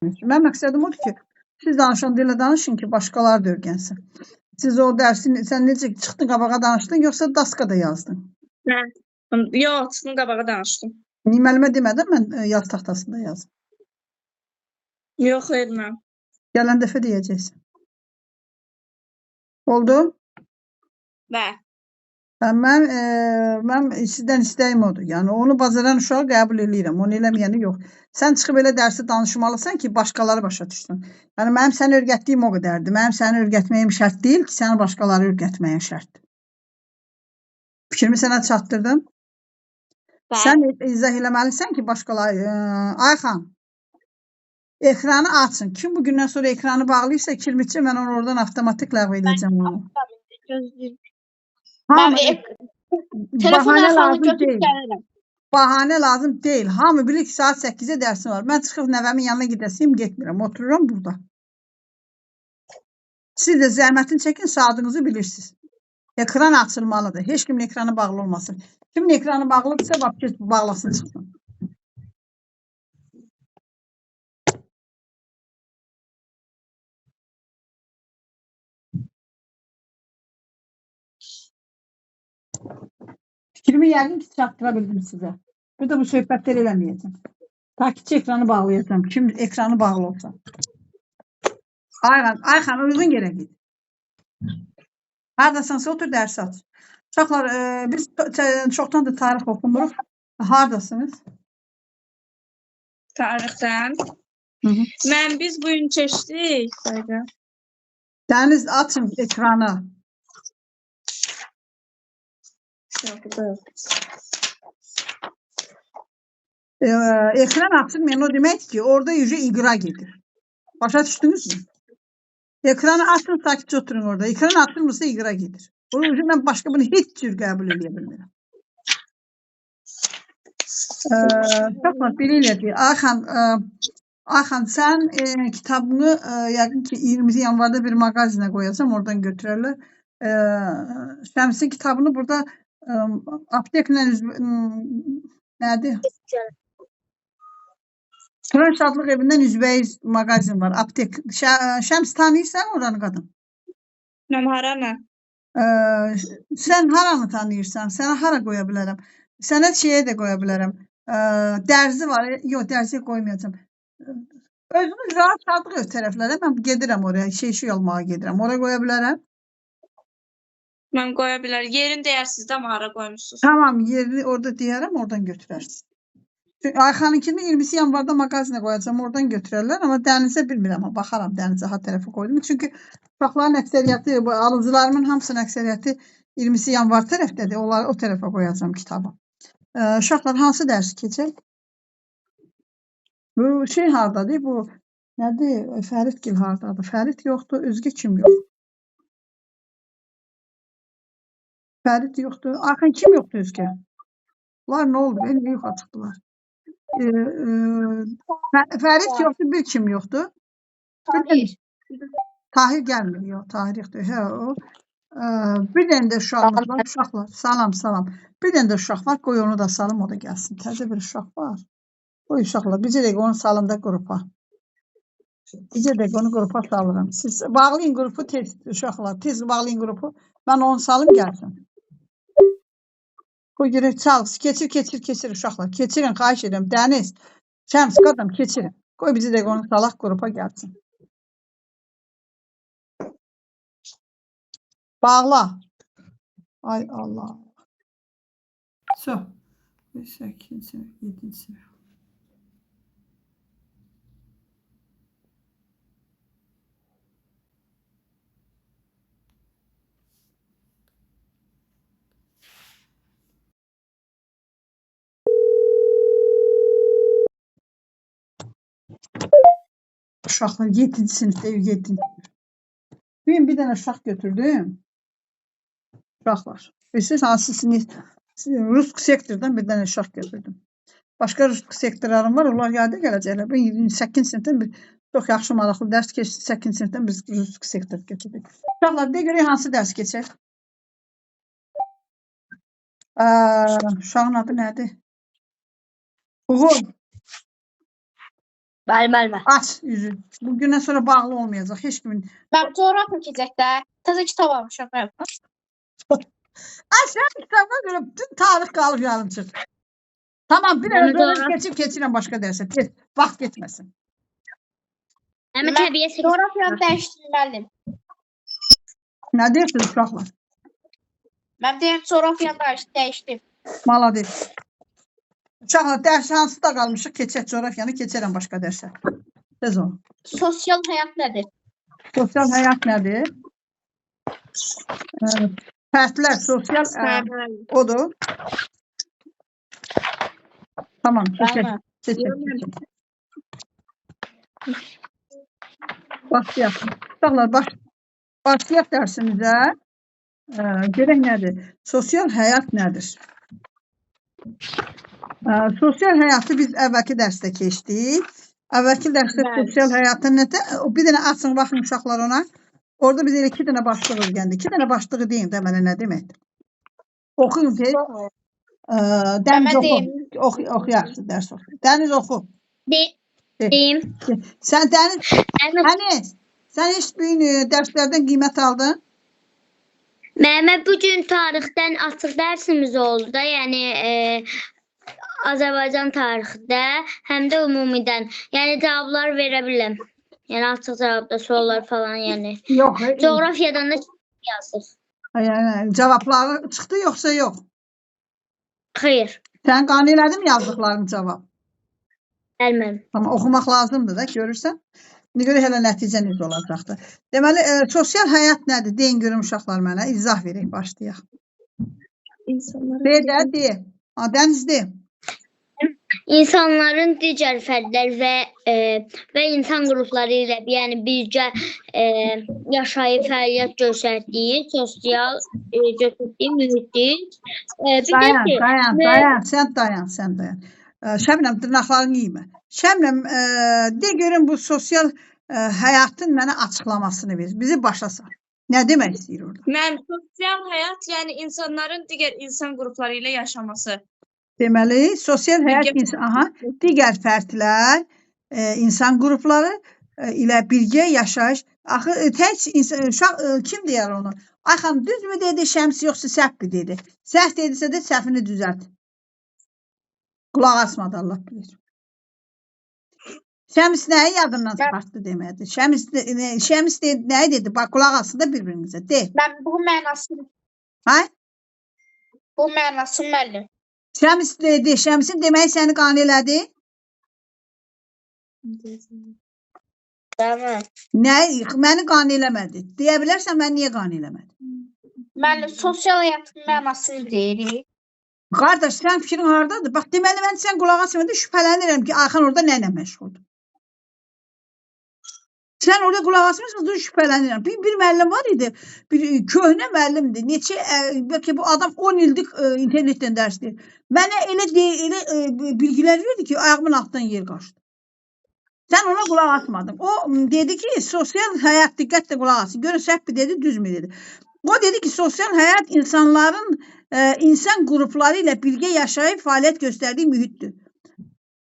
Mən məqsədim odur ki, siz danışan dillə danışın ki, başqaları da öyrənsin. Siz o dərsi sən necə çıxdın qabağa danışdın, yoxsa daskada yazdın? Hə. Yox, çıxdın qabağa danışdım. Müəllimə demədin mən yaz taxtasında yazdım. Yox, etməm. Gələn dəfə deyəcəksən. Oldu? Bəli. Mən sizdən istəyim odur. Yəni onu bacaran uşağı qəbul eləyirəm. Onu eləməyəni yox. Sən çıxıb elə dərsi danışmalısan ki, başqaları başa düşsün. Yəni mənim səni öyrətdiyim o qədərdir. Mənim səni öyrətməyim şərt deyil ki, səni başqaları öyrətməyin şərtdir. Fikrimi sənə çatdırdım. Sən izah eləməlisən ki, başqaları Ayxan ekranı açın. Kim bu gündən sonra ekranı bağlayırsa, kirmitçi mən onu oradan avtomatik ləğv edəcəm onu. Hamı bahane lazım deyil. Bahane lazım deyil. Hamı bilir ki, saat 8-ə dərsim var. Mən çıxıb nəvəmin yanına gedəsiyim, getmirəm. Otururam burada. Siz də zəhmətini çəkin, saatınızı bilirsiniz. Ekran açılmalıdır. Heç kimin ekranı bağlı olmasın. Kimin ekranı bağlıdırsa, bağlasın çıxsın. Fikrimi yəqin ki, çatdıra bildim sizə. Bir də bu söhbətləri eləməyəcəm. Takipçi ekranı bağlayacağım. Kim ekranı bağlı olsa. Ayxan, uyğun yerə git. Haradasansa otur, dərs aç. Uşaqlar, biz çoxdandır tarix oxumuruq. Haradasınız? Tarixdən. Biz bugün keçdik. Dəniz, açın ekranı. Ekran açılmayan o demək ki, orada yüce iqra gedir. Başa düşdünüz mü? Ekranı açın, sakitçe oturun orada. Ekran açılmırsa iqra gedir. Onun üçün mən başqa bunu heç cür qəbul edə bilmirəm. Baxma, belə elədir. Ayxan, sən kitabını yəqin ki 20 yanvarda bir mağazinə qoyacam, oradan götürərlər. Şəmsin kitabını burada apteklə nədir? Turan Şadlıq evindən üzbəyiz mağazin var, aptek. Şəms tanıyırsan oranı qadın? Mən haranı? Sən haranı tanıyırsan? Sənə hara qoya bilərəm? Sənə şeyə də qoya bilərəm. Dərzi var. Yox, dərziyə qoymayacam. Özünüz rahat Şadlıq ev tərəflərə mən gedirəm oraya. Şey almağa gedirəm. Oraya qoya bilərəm. Mən qoya bilərəm. Yerini deyərsiniz də hara qoymuşsunuz. Tamam, yerini orada deyərəm, oradan götürərsiniz. Ayxanınkini 20 yanvarda mağazinə qoyacam, oradan götürərlər. Amma dənizə bilmirəm, baxaram dənizə ha tərəfə qoydum. Çünki uşaqların əksəriyyəti, alıcılarımın hamısının əksəriyyəti 20 yanvar tərəfdədir. Onları o tərəfə qoyacam kitabı. Uşaqlar hansı dərsi keçək? Bu şey hardadır? Bu nədir? Fəridgil hardadır? Fərid yoxdur, özgə kim yoxdur? Fərid yoxdur. Ayxan kim yoxdur özgə? Bunlar nə oldu? Beni yox açıqdılar. Fərid yoxdur, bir kim yoxdur? Tahir gəlmir, yox, Tahir yoxdur. Hə, o. Bir dənə də uşağımız var, uşaqlar. Salam. Bir dənə də uşaq var, qoy onu da salım, o da gəlsin. Təzə bir uşaq var. Qoy uşaqlar, bizə də onu salım da qrupa. Bizə də onu qrupa salıram. Siz bağlayın qrupu tez, uşaqlar. Tez bağlayın qrupu. Mən onu salım, gəlsin. Qoy görək, çal, keçir uşaqlar. Keçirin, xahiş edirəm. Dəniz, Şəms, qadam, keçirin. Qoy bizə də onu salaq, qrupa gəlsin. Bağla. Ay Allah. So. 8. 7. Uşaqlar 7. sinifdə 7. Bugün bir dənə uşaq götürdüm. Uşaqlar. Bilirsiniz, hansı sinif? Rus sektordan bir dənə uşaq götürdüm. Başqa Rus sektorlarım var, onlar yada gələcəklər. Ben 8 sinifdən bir çox yaxşı maraqlı dərs keçdi. 8 sinifdən biz Rus sektor götürdük. Uşaqlar, de görək hansı dərs keçək? Uşağın adı nədir? Uğur. Bəli. Aç üzü. Bugündən sonra bağlı olmayacaq. Heç kimin. Mən coğrafiya keçəcək də. Təzə kitab almışam mən. Ay sən kitaba görə bütün tarix qalıb yarımçıq. Tamam bir Mənim ara dönüb coğraf- keçirəm başqa dərsə. Get. Vaxt getməsin. Həmin Mən təbiət coğrafiyanı dəyişdim müəllim. Nə deyirsiniz uşaqlar? Mən deyirəm coğrafiyanı dəyişdim. Malades. Uşaqlar dərs hansıda qalmışıq? Keçək coğrafiyanı keçərəm başqa dərsə. Tez ol. Sosial həyat nədir? Sosial həyat nədir? Fərqlər sosial odur. Tamam, keçək. Tamam. Başlayaq. Uşaqlar, başlayaq dərsimizə. Görək nədir? Sosial həyat nədir? Sosial həyatı biz əvvəlki dərsdə keçdik. Əvvəlki dərsdə sosial həyatın nədir? Bir dənə açın, baxın uşaqlar ona. Orada biz elə 2 dənə başlıq öyrəndik. 2 dənə başlığı deyin də mənə nə deməkdir? Oxuyun tez. Dəniz oxu. Oxuyarsın, dərs oxu. Dəniz oxu. deyim. Sən Dəniz, sən heç bu gün dərslərdən qiymət aldın? Mənim bugün tarixdən açıq dərsimiz oldu da, yəni Azərbaycan tarixdə, həm də ümumidən. Yəni cavablar verə biləm. Yəni açıq cavabda suallar falan, yəni. Yox. Coğrafiyadan da yazır. Yəni cavabları çıxdı yoxsa yox? Xeyr. Sən qane elədin yazdıqlarını cavab? Gəlməm. Amma oxumaq lazımdır da, görürsən. İndi görə hələ nəticə necə olacaqdır. Deməli, sosial həyat nədir? Deyin görüm uşaqlar mənə, izah verək, başlayaq. De. Dəniz de. İnsanların digər fərdlər və insan qrupları ilə, yəni birgə yaşayıb fəaliyyət göstərdiyi sosial mühitdir. Dayan, sən dayan. Şəbnəm, dırnaqlarını yeyimə. Şəbnəm, de görüm bu sosial həyatın mənə açıqlamasını ver. Bizi başa sal. Nə demək istəyir orada? Mən sosial həyat, yəni insanların digər insan qrupları ilə yaşaması. Deməli, sosial həyat digər fərdlər, insan qrupları ilə birgə yaşayış. Axı tək uşaq kim deyər onu? Ay xanım, düzmü dedi, Şəms yoxsa səhv dedi? Səhv dedisə də səhvini düzəlt. Qulaq asmadı, Allah bilir. Şəms nəyi yadından çıxartdı demədi. Şəms nəyi dedi? Bax, qulaq asın da bir-birinizə. De. Mən bu mənasını. Hay? Bu mənasını müəllim. Şəms dedi. Şəmsin deməyi səni qane elədi? Tamam. Məni qane eləmədi. Deyə bilərsən, mən niyə qane eləmədim? Müəllim, sosial həyatın mənasını deyirik. Qardaş, sən fikrin hardadır? Bax, deməli, mən sən qulaq asmadı, şübhələnirəm ki, Ayxan orada nə ilə məşğuldur. Sən orada qulaq asmırsan, şübhələnirəm. Bir müəllim var idi, bir köhnə müəllimdir. Neçə, bəlkə bu adam 10 illik internetdən dərs deyir. Mənə elə bilgilər verdi ki, ayağımın altından yer qaçdı. Sən ona qulaq asmadın. O dedi ki, sosial həyat, diqqətlə qulaq asın. Görün, səhv dedi, düzmü dedi. O dedi ki, sosial həyat insanların insan qrupları ilə birgə yaşayıb fəaliyyət göstərdiyi mühitdir.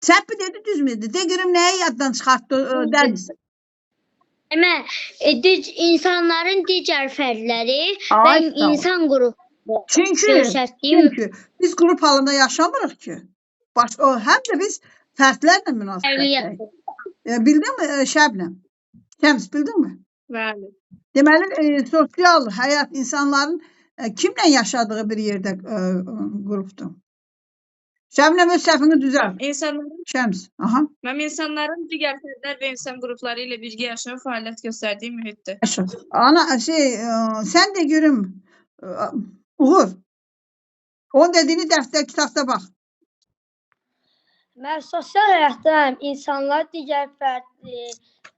Səhv dedi, düzmü dedi. De görüm, nəyi yaddan çıxartdı Dəniz? İnsanların digər fərdləri və insan qrupu Çünki biz qrup halında yaşamırıq ki. Həm də biz fərdlərlə münasibətdəyik. Bildinmi Şəbnəm? Şəms, bildinmi? Bəli. Deməli, sosial həyat insanların kimlə yaşadığı bir yerdə qrupdur. Şəbnəm, öz səhvini düzəlt. Şəms, Mən insanların digər fərdlər və insan qrupları ilə birgə yaşayıb fəaliyyət göstərdiyi mühitdir. Ana, sən də görüm, Uğur, onun dediyini dəftər kitabda bax. Mən sosial həyatda insanlar digər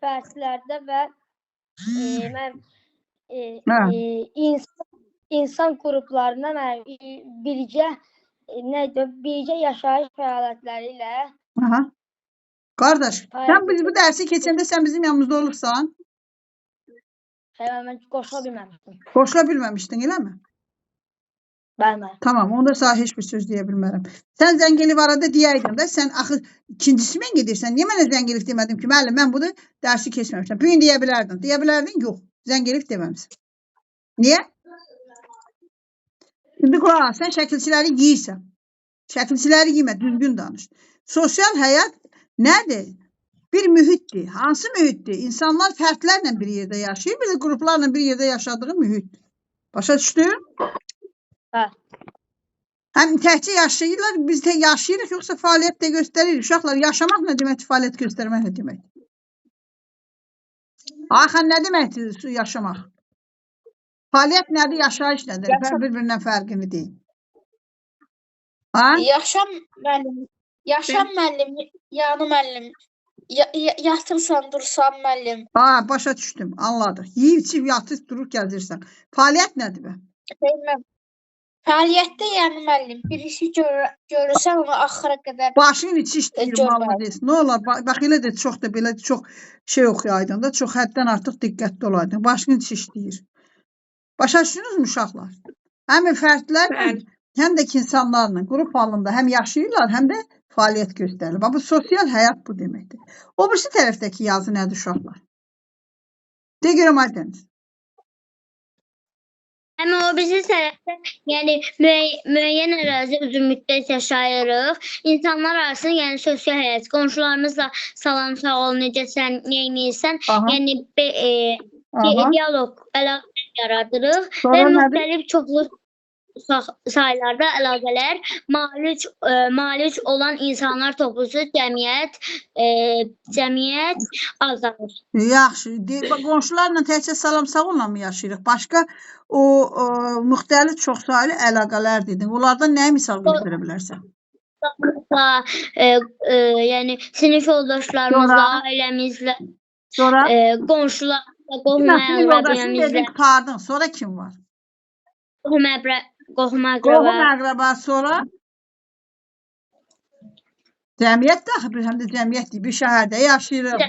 fərdlərdə və insan qruplarına birgə yaşayış fəaliyyətləri ilə. Qardaş, sən biz bu dərsi keçəndə sən bizim yanımızda olursan? Mən qoşula bilməmişdim. Qoşula bilməmişdin, eləmi? Bəli. Tamam, onda sana heç bir söz deyə bilmərəm. Sən Zəngəliv arada deyəydin də, sən axı ikincisi mən gedirsən. Niyə mənə Zəngəliv demədim ki, müəllim, mən bunu dərsi keçməmişəm. Bu gün deyə bilərdin. Deyə bilərdin, yox. Zəngəliv deməmsən. Niyə? Şimdi qulaq as, sən şəkilçiləri giyirsən. Şəkilçiləri giymə, düzgün danış. Sosial həyat nədir? Bir mühitdir. Hansı mühitdir? İnsanlar fərdlərlə bir yerdə yaşayır, bir də qruplarla bir yerdə yaşadığı mühitdir. Başa düşdün? Hə. Həm təkcə yaşayırlar, biz də yaşayırıq, yoxsa fəaliyyət də göstəririk. Uşaqlar, yaşamaq nə deməkdir, fəaliyyət göstərmək nə deməkdir? Axan, nə deməkdir yaşamaq? Fəaliyyət nədir, yaşayış nədir? Bir-birindən fərqini deyil. Ha? Yaşam müəllim, yanı müəllim. Yatırsan, dursan müəllim. Ha, başa düşdüm, anladıq. Yiyib, içib, yatıb, durub gəzirsən. Fəaliyyət nədir bə? Bilməm. Fəaliyyətdə yəni müəllim, bir işi görürsən onu axıra qədər Başının içi işləyir, görmə. malades. Nə olar, bax elə də çox da belə çox şey oxuyaydın da, çox həddən artıq diqqətli olaydın. Başının içi işləyir. Başa düşdünüzmü uşaqlar? Həm fərdlərlə, həm də ki insanlarla, qrup halında həm yaşayırlar, həm də fəaliyyət göstərilir. Bax, bu sosial həyat bu deməkdir. O birisi tərəfdəki yazı nədir uşaqlar? De görəm Aydəniz. Ama o bizi tərəfdə, yəni müəyyən ərazi uzun müddət yaşayırıq. İnsanlar arasında, yəni sosial həyat, qonşularımızla salam, sağ ol, necəsən, neynirsən, yəni diyaloq, əlaqə yaradırıq və müxtəlif çoxlu sayılarda əlaqələr, malik olan insanlar toplusu, cəmiyyət azalır. Yaxşı. Qonşularla təkcə salam sağ olla mı yaşayırıq? Başqa o müxtəlif çoxsaylı əlaqələr dedin. Onlardan nəyə misal göstərə bilərsən? Yəni sinif yoldaşlarımızla, ailəmizlə, qonşularla, qurtardın. Sonra kim var? Qohum əqrəba, sonra cəmiyyət daxil, həm də cəmiyyət bir şəhərdə yaşayırıq,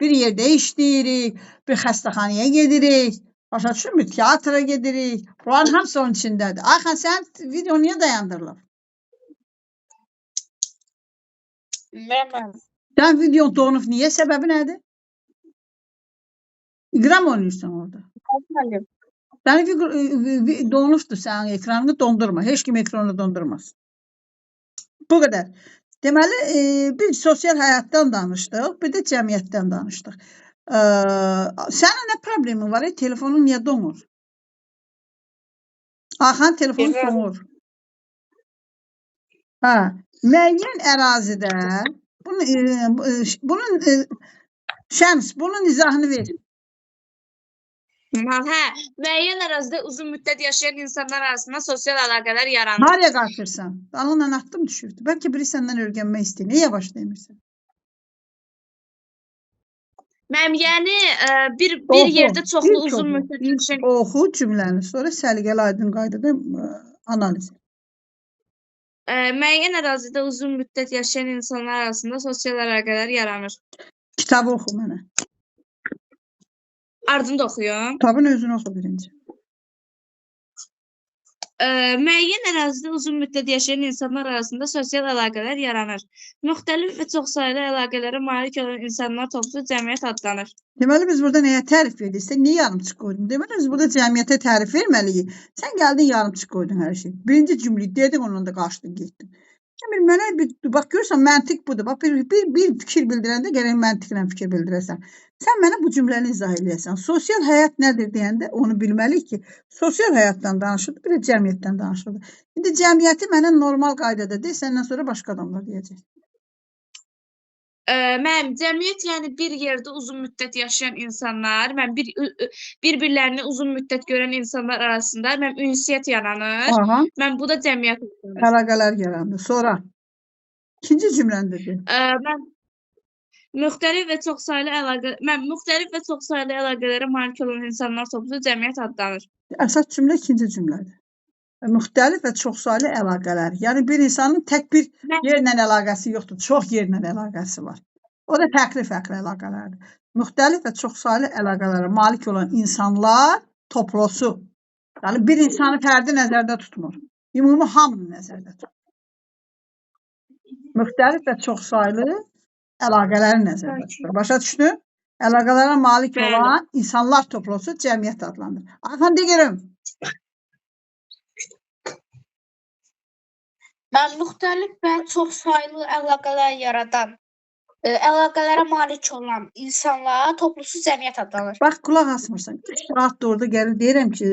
bir yerdə işləyirik, bir xəstəxanaya gedirik, başa düşürmü? Teatra gedirik. Bunların hamısı onun içindədir. Ayxan, sən video niyə dayandırılır? Bilməm. Sən videon donub niyə? Səbəbi nədir? İqram oynayırsan orada. Müəllim. Sənin donubdur sənin ekranını dondurma. Heç kim ekranını dondurmaz. Bu qədər. Deməli, bir sosial həyatdan danışdıq, bir də cəmiyyətdən danışdıq. Sənin nə problemin var? Telefonun niyə donur? Axan, telefonun donur. Müəyyən ərazidə Şəms, bunun izahını ver. Hə, müəyyən ərazidə uzun müddət yaşayan insanlar arasında sosial əlaqələr yaranır. Haraya qaçırsan? Dalınla atdım düşürdü. Bəlkə biri səndən öyrənmək istəyir. Niyə başlayırsan? Mənim yəni bir yerdə çoxlu uzun müddət yaşayan oxu cümləni, sonra səliqəli aydın qaydada analiz. Müəyyən ərazidə uzun müddət yaşayan insanlar arasında sosial əlaqələr yaranır. Kitabı oxu mənə. Ardını da oxuyum. Kitabın özünü oxu birinci. Müəyyən ərazidə uzun müddət yaşayan insanlar arasında sosial əlaqələr yaranır. Müxtəlif və çoxsaylı əlaqələrə malik olan insanlar toplu cəmiyyət adlanır. Deməli, biz burada nəyə tərif verirsən? Niyə yarımçıq qoydun? Deməli, biz burada cəmiyyətə tərif verməliyik. Sən gəldin, yarımçıq qoydun hər şey. Birinci cümleyi dedin, ondan da qaçdın, getdin. Mənə bax, görürsən, məntiq budur. Bax, bir fikir bildirəndə gərək məntiqlə fikir bildirəsən. Sən mənə bu cümləni izah eləyəsən. Sosial həyat nədir deyəndə onu bilməliyik ki, sosial həyatdan danışırdı, bir də cəmiyyətdən danışırdı. İndi cəmiyyəti mənə normal qaydada deyil, səndən sonra başqa adamlar deyəcək. Mənim cəmiyyət, yəni bir yerdə uzun müddət yaşayan insanlar, bir-birlərini uzun müddət görən insanlar arasında ünsiyyət yaranır. Mən bu da cəmiyyət yaranır. Əlaqələr yaranır. Sonra ikinci cümləni dedi. Mən müxtəlif və çoxsaylı əlaqələrə malik olan insanlar toplu cəmiyyət adlanır. Əsas cümlə ikinci cümlədir. Müxtəlif və çoxsaylı əlaqələr. Yəni bir insanın tək bir yerlə əlaqəsi yoxdur, çox yerlə əlaqəsi var. O da fərqli əlaqələrdir. Müxtəlif və çoxsaylı əlaqələrə malik olan insanlar toplusu. Yəni bir insanı fərdi nəzərdə tutmur. ümumi hamını nəzərdə tut. Müxtəlif və çoxsaylı əlaqələri nəzərdə tutur. Başa düşdün? Əlaqələrə malik olan insanlar toplusu cəmiyyət adlanır. Ayxan de görüm. Mən müxtəlif və çoxsaylı əlaqələr yaradan, əlaqələrə malik olan insanlara toplusu cəmiyyət adlanır. Bax, qulaq asmırsan. 3 saat da orada gəlir, deyirəm ki,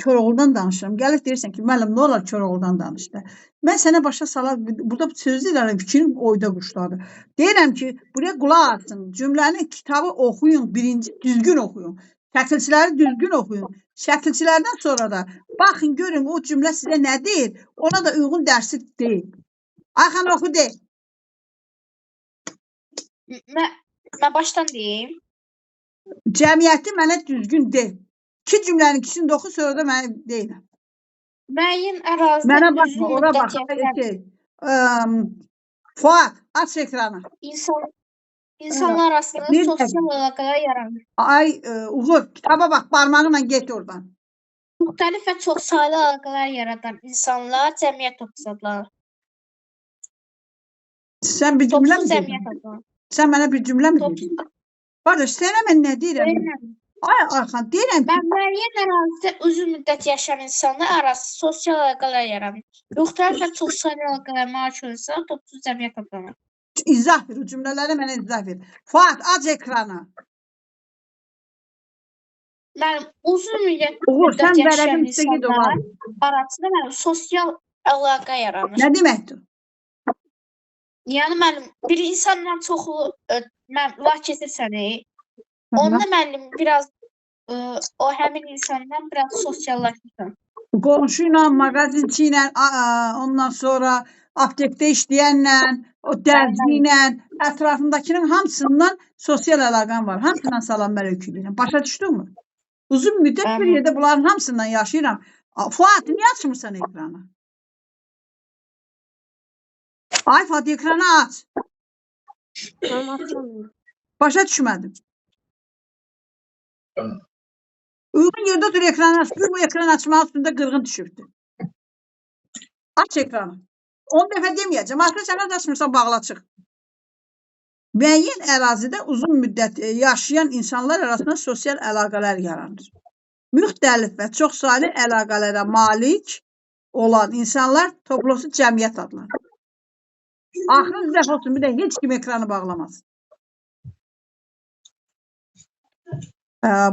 Koroğlu'dan danışıram. Gəlir deyirsən ki, müəllim, nə olar Koroğlu'dan danışdı? Mən sənə başa salar, burada söz deyirəm, fikrim oyda quşladı. Deyirəm ki, buraya qulaq asın, cümlənin kitabı oxuyun, birinci, düzgün oxuyun. Şəkilçiləri düzgün oxuyun. Şəkilçilərdən sonra da baxın, görün, o cümlə sizə nə deyir, ona da uyğun dərsi deyil. Ayxan oxu deyil. Mən başdan deyim. Cəmiyyəti mənə düzgün deyil. 2 cümlənin ikisini də oxu, sonra da mənə deyiləm. Müəyyən ərazidə Mənə baxma, ora bax. Fuat, aç ekranı. İnsanlar arasında sosial əlaqələr yaranır. Ay, Uğur, kitaba bax, barmağınla get oradan. Müxtəlif və çoxsaylı əlaqələr yaradan insanlar cəmiyyət toplusu adlanır. Sən bir cümlə mi dedin? Cəmiyyət adlanır. Sən mənə bir cümlə mi dedin? Qardaş, sənə mən nə deyirəm? Ay, Ayxan, deyirəm ki... Mən müəyyən ərazidə uzun müddət yaşayan insanlar arası sosial əlaqələr yaranır. Müxtəlif və çoxsaylı əlaqələr malik olan insanlar toplusu cəmiyyət adlanır. İzah ver, o cümlələri mənə izah ver. Fuat, aç ekranı. Mən uzun müddət vərəqin yaşayan üstə ged olar. insanlar arasında sosial əlaqə yaranır. Nə deməkdir? Yəni müəllim, bir insanla çoxlu vaxt keçirsəni, onda müəllim biraz o həmin insandan biraz sosiallaşırsan. Qonşu ilə, mağazinçi ilə, ondan sonra aptekdə işləyənlə, o dərzi ilə, ətrafındakının hamısından sosial əlaqən var. Hamısından salam mələk edirəm. Başa düşdün mü? Uzun müddət bir yerdə bunların hamısından yaşayıram. Fuat, niyə açmırsan ekranı? Ay Fuat, ekranı aç. Başa düşmədim. Uyğun yerdə dur, ekranı aç. Bu ekran açmaq üstündə qırğın düşübdür. Aç ekranı. 10 dəfə deməyəcəm. Artıq sənə açmırsan, bağla çıx. Müəyyən ərazidə uzun müddət yaşayan insanlar arasında sosial əlaqələr yaranır. Müxtəlif və çoxsaylı əlaqələrə malik olan insanlar toplusu cəmiyyət adlanır. Axırıncı dəfə olsun, bir də heç kim ekranı bağlamasın.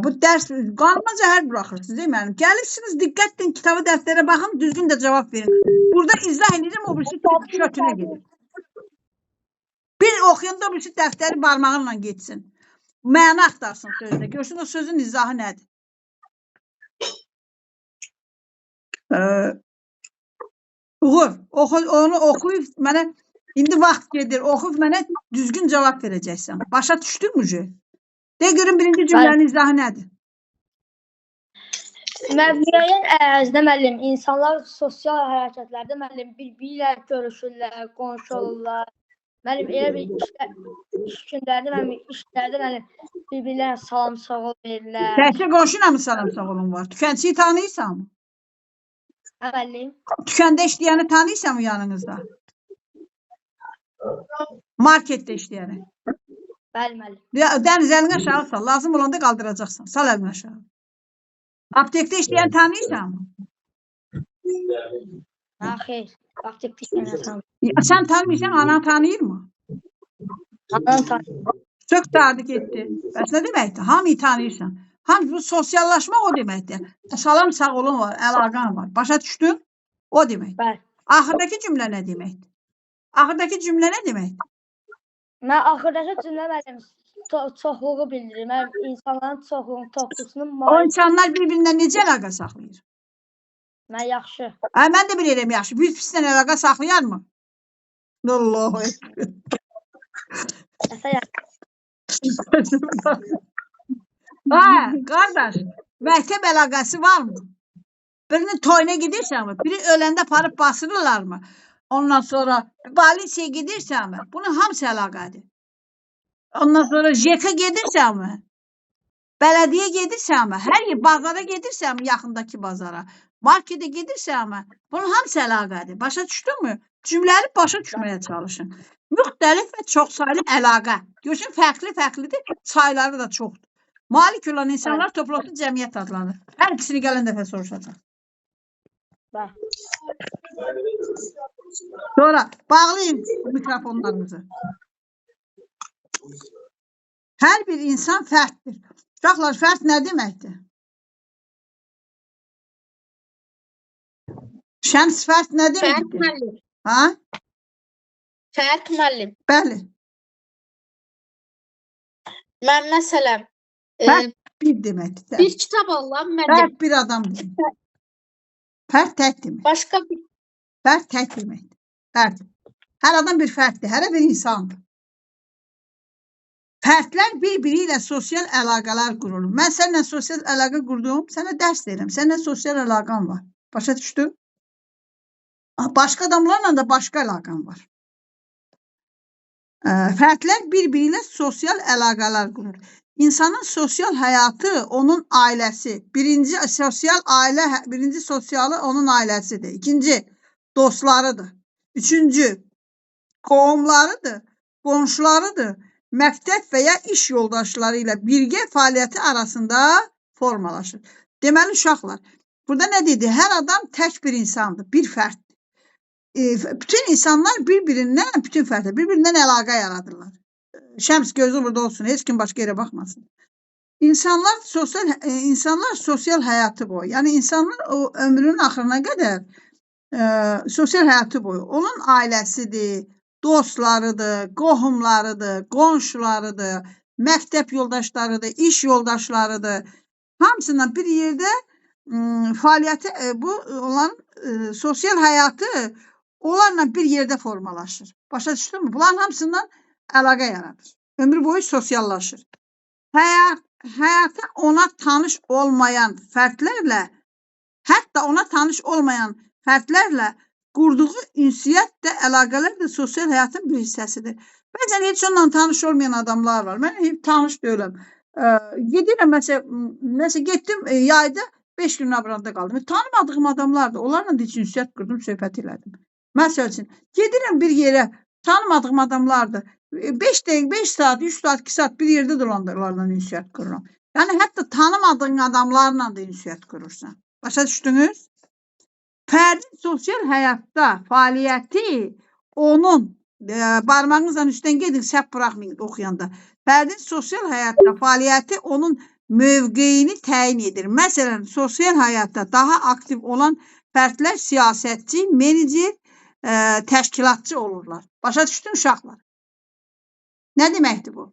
Bu dərs qanuna zəhər buraxırsınız, değil mi? Gəlirsiniz, diqqətlə kitabı, dəftərə baxın, düzgün də cavab verin. Burada izah edəcəm, o birisi kötünə gedir. Bir oxuyanda o birisi dəftəri barmağınla geçsin. Məna axtarsın sözdə. Görsün o sözün izahı nədir? Uğur, onu oxuyub mənə, indi vaxt gedir, oxuyub mənə düzgün cavab verəcəksən. Başa düşdün mü? De görün birinci cümlənin izahı nədir? Müəyyən ərazidə müəllim, insanlar sosial hərəkətlərdə müəllim bir-birilə görüşürlər, qonşu olurlar. Müəllim elə bir iş günlərdə müəllim işlərdə müəllim bir-birilərə salam sağ ol verirlər. Təkcə qonşu ilə mi salam sağ olun var? Tükənciyi tanıyırsan mı? Müəllim. Tükəndə işləyəni tanıyırsan mı yanınızda? Marketdə işləyəni. Bəli, müəllim. Dəniz əlini aşağı sal. Lazım olanda qaldıracaqsan. Sal əlini aşağı. Aptekdə işləyəni tanıyırsan mı? Xeyr. Aptekdə işləyəni tanıyırsan. Sən tanımırsan, anan tanıyır mı? Anan tanıyır. Çox dardı getdi. Bəs nə deməkdir? Hamıyı tanıyırsan. Bu sosiallaşmaq o deməkdir. Salam sağ olun var, əlaqən var. Başa düşdün? O demək. Bəli. Axırdakı cümlə nə deməkdir? Axırdakı cümlə nə deməkdir? Mən axırdakı cümlə mənim çoxluğu bildirir. Mən insanların çoxluğunun toplusunun O insanlar bir-birindən necə əlaqə saxlayır? Mən yaxşı. Mən də bilirəm yaxşı. Bir pislə əlaqə saxlayar mı? Allahu ekber. Qardaş, məktəb əlaqəsi varmı? Birinin toyuna gidirsənmi? Biri öləndə aparıb basırırlar mı? Ondan sonra polisiyaya gidirsənmi? Bunun hamısı əlaqədir. Ondan sonra JK gedirsənmi? Bələdiyyə gedirsənmi? Hər yer bazara gedirsənmi? Yaxındakı bazara. Markete gedirsə ama bunun hamısı əlaqədir. Başa düşdünmü? Cümləri başa düşməyə çalışın. Müxtəlif və çoxsaylı əlaqə. Görün fərqli-fərqlidir, sayları da çoxdur. Malik olan insanlar toplusu cəmiyyət adlanır. Hər ikisini gələn dəfə soruşacaq. Sonra bağlayın mikrofonlarınızı. Hər bir insan fərddir. Uşaqlar, fərd nə deməkdir? Şəms fərd nə deməkdir? Ha? Fərq müəllim. Bəli. Mən məsələn Fərd bir deməkdir. bir kitab alıram, mən Fərd bir adam deməkdir. Fərd tək demək. başqa bir Fərd tək deməkdir. Fərd. Hər adam bir fərddir, hər bir insandır. Fərdlər bir-biri ilə sosial əlaqələr qurur. Mən səninlə sosial əlaqə qurdum, sənə dərs verirəm. Səninlə sosial əlaqən var. Başa düşdün? Başqa adamlarla da başqa əlaqən var. Fərdlər bir-biri ilə sosial əlaqələr qurur. İnsanın sosial həyatı onun ailəsi. Birinci sosialı onun ailəsidir. İkinci dostlarıdır. Üçüncü qohumlarıdır, qonşularıdır. Məktəb və ya iş yoldaşları ilə birgə fəaliyyəti arasında formalaşır. Deməli uşaqlar, burada nə dedi? Hər adam tək bir insandır, bir fərddir. Bütün insanlar bütün fərdlər bir-birindən əlaqə yaradırlar. Şəms gözü burada olsun, heç kim başqa yerə baxmasın. İnsanlar sosial həyatı boyu, yəni insanlar o ömrünün axırına qədər sosial həyatı boyu onun ailəsidir, dostlarıdır, qohumlarıdır, qonşularıdır, məktəb yoldaşlarıdır, iş yoldaşlarıdır. Hamısından bir yerdə fəaliyyəti, bu onların sosial həyatı onlarla bir yerdə formalaşır. Başa düşdünmü? Bunların hamısından əlaqə yaradır. Ömrü boyu sosiallaşır. Həyata ona tanış olmayan fərdlərlə, hətta ona tanış olmayan fərdlərlə qurduğu ünsiyyət də, əlaqələr də sosial həyatın bir hissəsidir. Bəzən heç onunla tanış olmayan adamlar var. Mən heç tanış deyiləm. Gedirəm, məsələn, getdim yayda 5 gün Nabranda qaldım. Tanımadığım adamlardır. Onlarla da heç ünsiyyət qurdum, söhbət elədim. Məsəl üçün, gedirəm bir yerə, tanımadığım adamlardır. 5 dəqiqə, 5 saat, 3 saat, 2 saat bir yerdə dolanlarla ünsiyyət qururam. Yəni, hətta tanımadığın adamlarla da ünsiyyət qurursan. Başa düşdünüz? Fərdin sosial həyatda fəaliyyəti onun, barmağınızla üstdən gedin, səhv buraxmayın oxuyanda. Fərdin sosial həyatda fəaliyyəti onun mövqeyini təyin edir. Məsələn, sosial həyatda daha aktiv olan fərdlər siyasətçi, menecer, təşkilatçı olurlar. Başa düşdün uşaqlar? Nə deməkdir bu?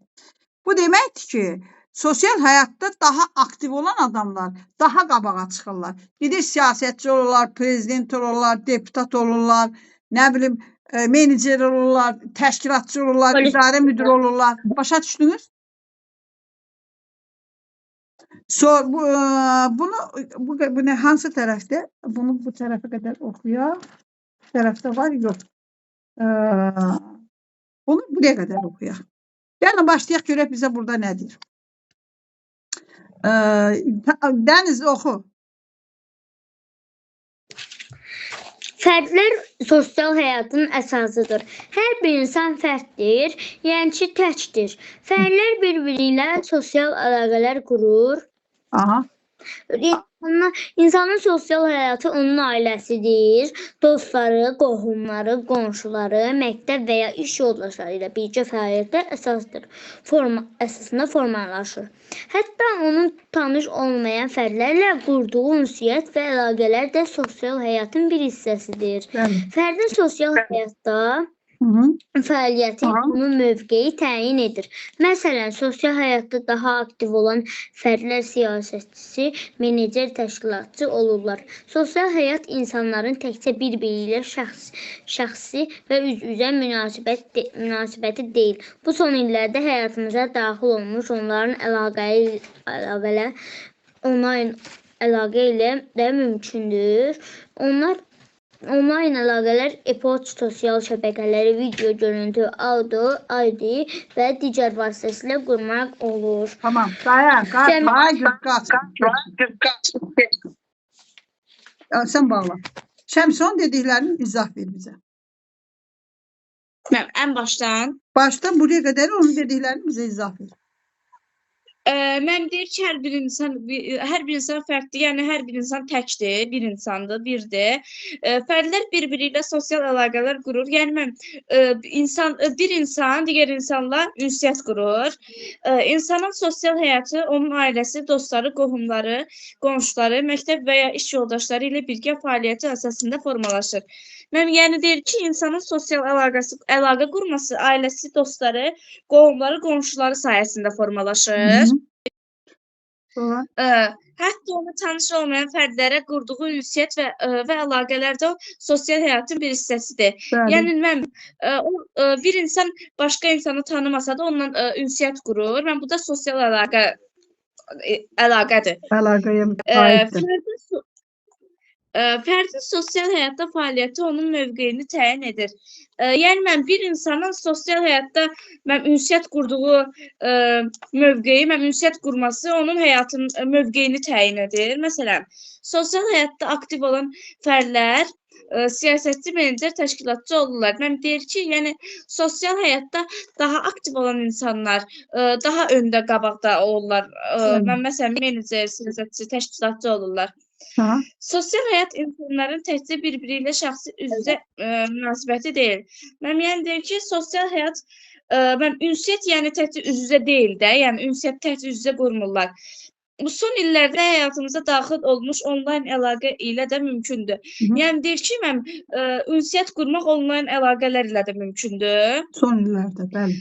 Bu deməkdir ki, sosial həyatda daha aktiv olan adamlar daha qabağa çıxırlar. Gedir siyasətçi olurlar, prezident olurlar, deputat olurlar, nə bilim, menecer olurlar, təşkilatçı olurlar, idarə müdürü olurlar. Başa düşdünüz? Bunu hansı tərəfdə? Bunu bu tərəfə qədər oxuyaq. Bu tərəfdə var, yox. Bunu buraya qədər oxuyaq. Yəni, başlayaq görək bizə burada nədir? Dəniz, oxu. Fərdlər sosial həyatın əsasıdır. Hər bir insan fərddir, yəni ki, təkdir. Fərdlər bir-biri ilə sosial əlaqələr qurur. Aha. İnsanın sosial həyatı onun ailəsidir. Dostları, qohumları, qonşuları, məktəb və ya iş yoldaşları ilə birgə fəaliyyətlər əsasında formalaşır. Hətta onun tanış olmayan fərdlərlə qurduğu ünsiyyət və əlaqələr də sosial həyatın bir hissəsidir. Fərdin sosial həyatda fəaliyyəti onun mövqeyi təyin edir. Məsələn, sosial həyatda daha aktiv olan fərdlər siyasətçisi, menecer, təşkilatçı olurlar. Sosial həyat insanların təkcə bir-biri ilə şəxsi və üz-üzə münasibəti deyil. Bu son illərdə həyatımıza daxil olmuş onların əlaqə ilə də mümkündür. Onlayn əlaqələr e-poçt, sosial şəbəkələri, video, görüntü, audio, ID və digər vasitəsilə qurmaq olur. Tamam, dayan, qaç. Sən bağla. Şəmson dediklərinin izah ver bizə. Mən ən başdan Başdan buraya qədər onun dediklərini bizə izah ver. Mən deyir ki, hər bir insan fərddir, yəni hər bir insan təkdir, bir insandır, birdir. Fərdlər bir-biri ilə sosial əlaqələr qurur. Yəni mən bir insan digər insanla ünsiyyət qurur. İnsanın sosial həyatı onun ailəsi, dostları, qohumları, qonşuları, məktəb və ya iş yoldaşları ilə birgə fəaliyyəti əsasında formalaşır. Yəni deyir ki, insanın sosial əlaqə qurması ailəsi, dostları, qohumları, qonşuları sayəsində formalaşır. Hətta onu tanış olmayan fərdlərə qurduğu ünsiyyət və əlaqələr də sosial həyatın bir hissəsidir. Yəni mən bir insan başqa insanı tanımasa da onunla ünsiyyət qurur. Mən bu da sosial əlaqədir. Əlaqəyə aiddir. Fərdin sosial həyatda fəaliyyəti onun mövqeyini təyin edir. Yəni mən bir insanın sosial həyatda ünsiyyət qurduğu mövqeyi, ünsiyyət qurması onun həyatının mövqeyini təyin edir. Məsələn, sosial həyatda aktiv olan fərdlər siyasətçi, menecer, təşkilatçı olurlar. Mən deyir ki, yəni sosial həyatda daha aktiv olan insanlar daha öndə, qabaqda olurlar. Mən məsələn menecer, siyasətçi, təşkilatçı olurlar. Sosial həyat insanların təkcə bir-biri ilə şəxsi üz-üzə münasibəti deyil. Mən yəni deyir ki, sosial həyat ünsiyyət yəni təkcə üz-üzə deyil də, yəni ünsiyyət təkcə üz-üzə qurmurlar. Bu son illərdə həyatımıza daxil olmuş onlayn əlaqə ilə də mümkündür. Yəni deyir ki, ünsiyyət qurmaq onlayn əlaqələr ilə də mümkündür. Son illərdə, bəli.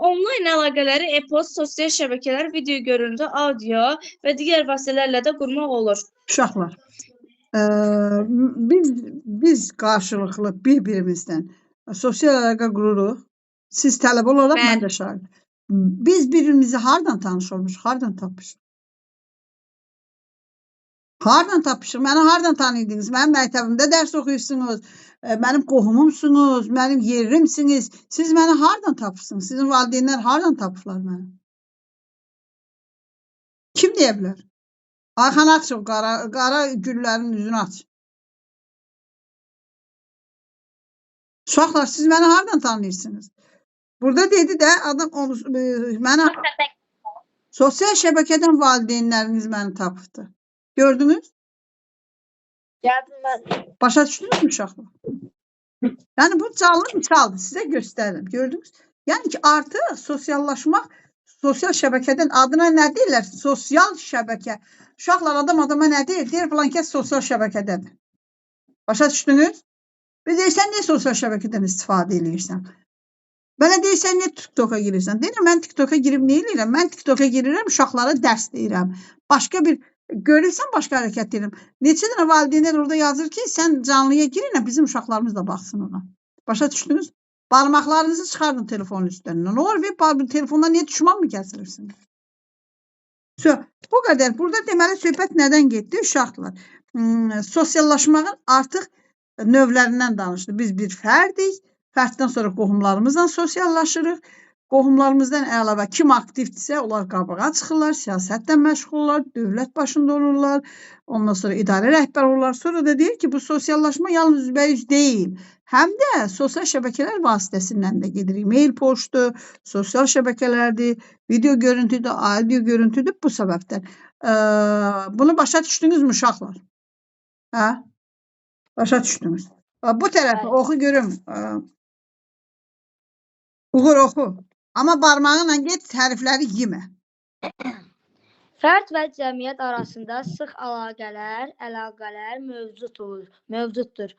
Onlayn əlaqələri e-post, sosial şəbəkələr, video görüntü, audio və digər vasitələrlə də qurmaq olur. Uşaqlar, biz qarşılıqlı bir-birimizdən sosial əlaqə qururuq. Siz tələbə olaraq, mən də şahid. Biz bir-birimizi hardan tanış olmuşuq, hardan tapmışıq? Hardan tapmışıq? Məni hardan tanıydınız? Mənim məktəbimdə dərs oxuyursunuz, mənim qohumumsunuz, mənim yerimsiniz. Siz məni hardan tapırsınız? Sizin valideynlər hardan tapıblar məni? Kim deyə bilər? Ayxan aç, qara güllərin üzünü aç. Uşaqlar, siz məni hardan tanıyırsınız? Burada dedi də, adam mənə sosial şəbəkədən valideynləriniz məni tapıbdı. Gördünüz? Başa düşdünüz mü uşaqlar? Yəni bu canlı misaldır, sizə göstərirəm. Gördünüz? Yəni ki, artıq sosiallaşmaq, sosial şəbəkədən adına nə deyirlər? Sosial şəbəkə. Uşaqlar, adam adama nə deyir? Deyir, filan kəs sosial şəbəkədədir. Başa düşdünüz? Bir deyirsən, niyə sosial şəbəkədən istifadə edirsən? Mənə deyirsən, niyə TikToka girirsən? Deyirəm, mən TikToka girib nə edirəm? Mən TikToka girirəm, uşaqlara dərs deyirəm. Başqa bir, görürsən, başqa hərəkət deyirəm. Neçə dənə valideynlər orada yazır ki, sən canlıya girin, bizim uşaqlarımız da baxsın ona. Başa düşdünüz? Barmaqlarınızı çıxardın telefonun üstündən. Nə olur, bir telefondan niyə düşman mı kəsilirsiniz? Bu qədər. Burada deməli, söhbət nədən getdi? Uşaqlar. Sosiallaşmağın artıq növlərindən danışdı. Biz bir fərdik. Fərddən sonra qohumlarımızla sosiallaşırıq. Qohumlarımızdan əlavə kim aktivdirsə, onlar qabağa çıxırlar, siyasətlə məşğullar, dövlət başında olurlar, ondan sonra idarə rəhbər olurlar. Sonra da deyir ki, bu sosiallaşma yalnız üzbəüz deyil, həm də sosial şəbəkələr vasitəsindən də gedir. E-mail poçtu, sosial şəbəkələrdir, video görüntüdür, audio görüntüdür bu səbəbdən. Bunu başa düşdünüz mü uşaqlar? Hə? Başa düşdünüz. Bu tərəfi oxu görüm. Uğur oxu. Amma barmağınla get, hərfləri yemə. Fərd və cəmiyyət arasında sıx əlaqələr mövcuddur.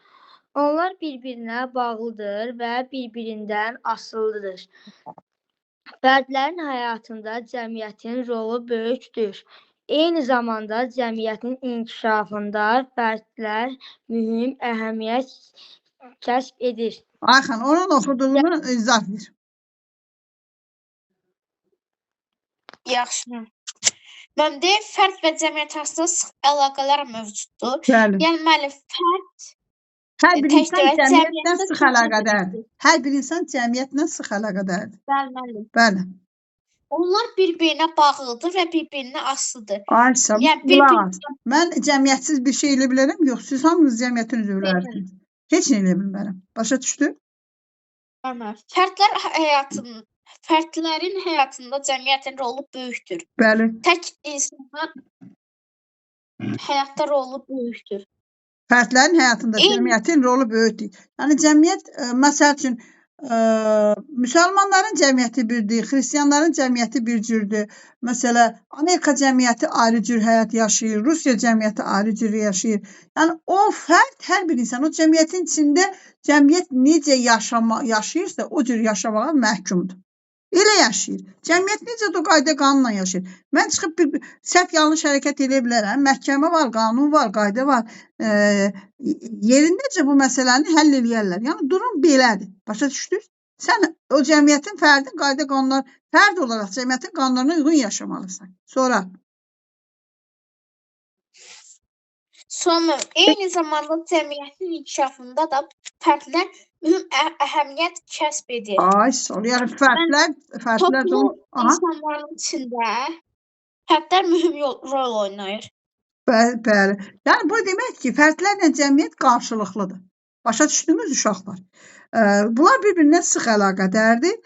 Onlar bir-birinə bağlıdır və bir-birindən asılıdır. Fərdlərin həyatında cəmiyyətin rolu böyükdür. Eyni zamanda cəmiyyətin inkişafında fərdlər mühüm əhəmiyyət kəsb edir. Ayxan, onun oxuduğunu izah ver. Yaxşı. Mən deyim, fərd və cəmiyyət arasında sıx əlaqələr mövcuddur. Yəni, müəllif, fərd hər bir insan cəmiyyətlə sıx əlaqədərdir. Hər bir insan cəmiyyətlə sıx əlaqədərdir. Bəli, müəllim. Bəli. Onlar bir-birinə bağlıdır və bir-birinə asılıdır. Ayşə, Yəni qulaq as. Mən cəmiyyətsiz bir şey elə bilərəm, yox, siz hamınız cəmiyyətin üzvlərisiniz. Heç nə elə bilmərəm. Başa düşdü? Fərdlərin həyatında cəmiyyətin rolu böyükdür. Bəli. Tək insanlar həyatda rolu böyükdür. Fərdlərin həyatında cəmiyyətin rolu böyükdür. Yəni cəmiyyət, məsəl üçün, müsəlmanların cəmiyyəti birdir, xristianların cəmiyyəti bir cürdür. Məsələn, Amerika cəmiyyəti ayrı cür həyat yaşayır, Rusiya cəmiyyəti ayrı cür yaşayır. Yəni o fərd, hər bir insan o cəmiyyətin içində cəmiyyət necə yaşayırsa, o cür yaşamağa məhkumdur. Elə yaşayır. Cəmiyyət necə də qayda qanunla yaşayır. Mən çıxıb bir səhv yanlış hərəkət edə bilərəm. Məhkəmə var, qanun var, qayda var. Yerindəcə bu məsələni həll eləyərlər. Yəni durum belədir. Başa düşdünüz? Sən o cəmiyyətin fərdin qayda qanunlar, fərd olaraq cəmiyyətin qanunlarına uyğun yaşamalısan. Sonra eyni zamanda cəmiyyətin inkişafında da fərdlər mühüm əhəmiyyət kəsb edir. ay, sonra yəni fərdlər Toplu insanların içində fərdlər mühüm rol oynayır. bəli. Yəni bu demək ki, fərdlərlə cəmiyyət qarşılıqlıdır. Başa düşdünüz uşaqlar? Bunlar bir-birindən sıx əlaqədardır,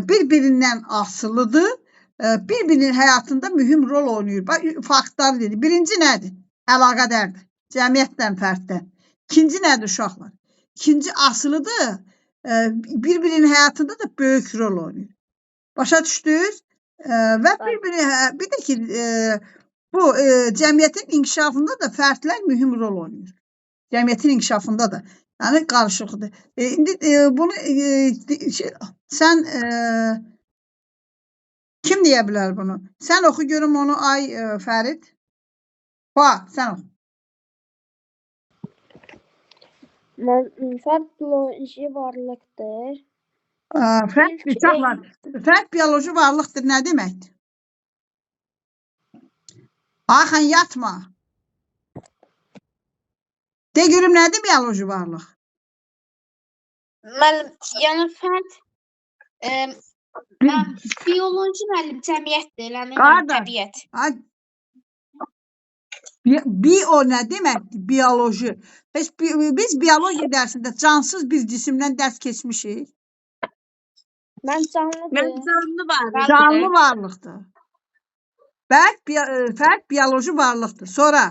bir-birindən asılıdır, bir-birinin həyatında mühüm rol oynayır. Faktlar dedi. Birinci nədir? Əlaqədardır. Cəmiyyətdən fərddən. İkinci nədir uşaqlar? İkinci asılıdır, bir-birinin həyatında da böyük rol oynayır. Başa düşdünüz? Və bir də ki, bu cəmiyyətin inkişafında da fərdlər mühüm rol oynayır. Cəmiyyətin inkişafında da. Yəni qarışıqdır. İndi bunu sən kim deyə bilər bunu? Sən oxu görüm onu ay Fərid. Sən oxu. Fərd bioloji varlıqdır. Fərd bioloji varlıqdır nə deməkdir? Axan yatma. De görüm nədir bioloji varlıq? Yəni fərd bioloji müəllim cəmiyyətdir, yəni təbiət. Bio nə deməkdir? Bioloji. Biz biologiya dərsində cansız bir cisimdən dərs keçmişik. Mən canlıdır. Canlı varlıqdır. Fərd bioloji varlıqdır. Sonra?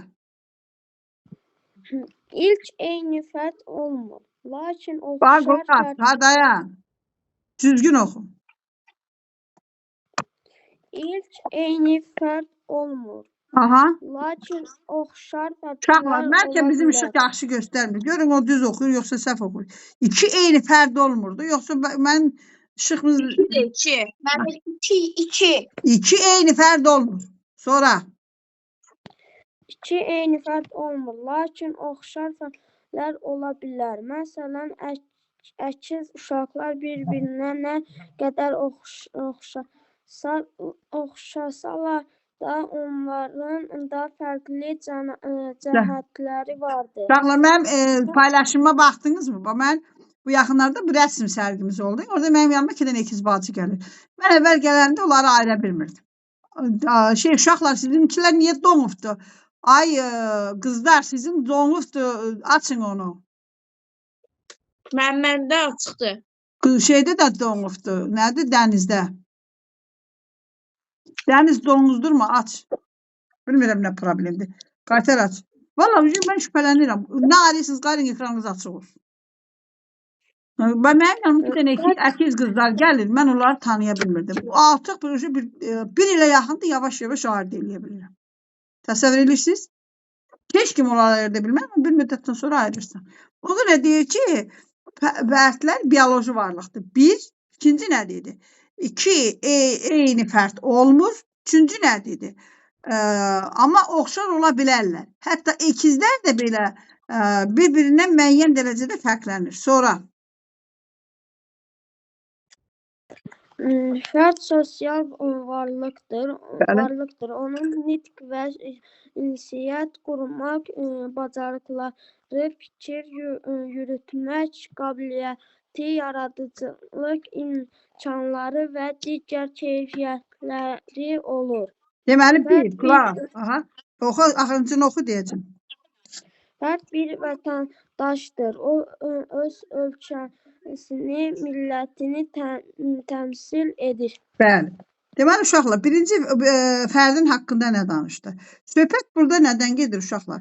İlk eyni fərd olmur. Lakin dayan. Düzgün oxu. İlk eyni fərd olmur. Aha. Lakin oxşar fərdlər Uşaqlar, bəlkə bizim işıq yaxşı göstərmir. Görün o düz oxuyur, yoxsa səhv oxuyur. İki eyni fərd olmurdu. Yoxsa mən işığımız... İki eyni fərd olmur. Sonra? İki eyni fərd olmur. Lakin oxşar fərdlər ola bilər. Məsələn, əkiz uşaqlar bir-birinə nə qədər oxşasalar da onların da fərqli cəhətləri vardır. Uşaqlar, mənim paylaşıma baxdınızmı? Mən bu yaxınlarda bir rəsm sərgimiz oldu. Orada mənim yanıma 2 dənə ikiz bacı gəlir. Mən əvvəl gələndə onları ayıra bilmirdim. Uşaqlar, sizinkilər niyə donubdur? Ay qızlar, sizin donubdur. Açın onu. Məndə açıqdır. Şeydə də donubdur. Nədir? Dənizdə. Dəniz donuzdurma, aç. Bilmirəm nə problemdir. Qaytar aç. Valla mən şübhələnirəm. Nə arıyorsunuz, qayırın ekranınız açıq olsun. Mənim yanıma bir dənə əkiz qızlar gəlir. Mən onları tanıya bilmirdim. Artıq bir ilə yaxındır, yavaş-yavaş ayırd eləyə bilirəm. Təsəvvür edirsiniz? Heç kim onları ayırda bilməm, bir müddətdən sonra ayırırsan. O da nə deyir ki, fərdlər bioloji varlıqdır. Bir, ikinci nə deyir? İki eyni fərd olmur. Üçüncü nə deyir? Amma oxşar ola bilərlər. Hətta ikizlər də belə bir-birindən müəyyən dərəcədə fərqlənir. Sonra? Fərd sosial varlıqdır. Onun nitq və ünsiyyət qurmaq bacarıqları, fikir yürütmək qabiliyyəti, yaradıcılıq, imkanları və digər keyfiyyətləri olur. Deməli Fərd bir, qulaq. Aha. Oxu, axırıncını oxu deyəcəm. Fərd bir vətəndaşdır. O öz ölkəsini, millətini təmsil edir. Bəli. Deməli uşaqlar, birinci fərdin haqqında nə danışdı? Söhbət burada nədən gedir uşaqlar?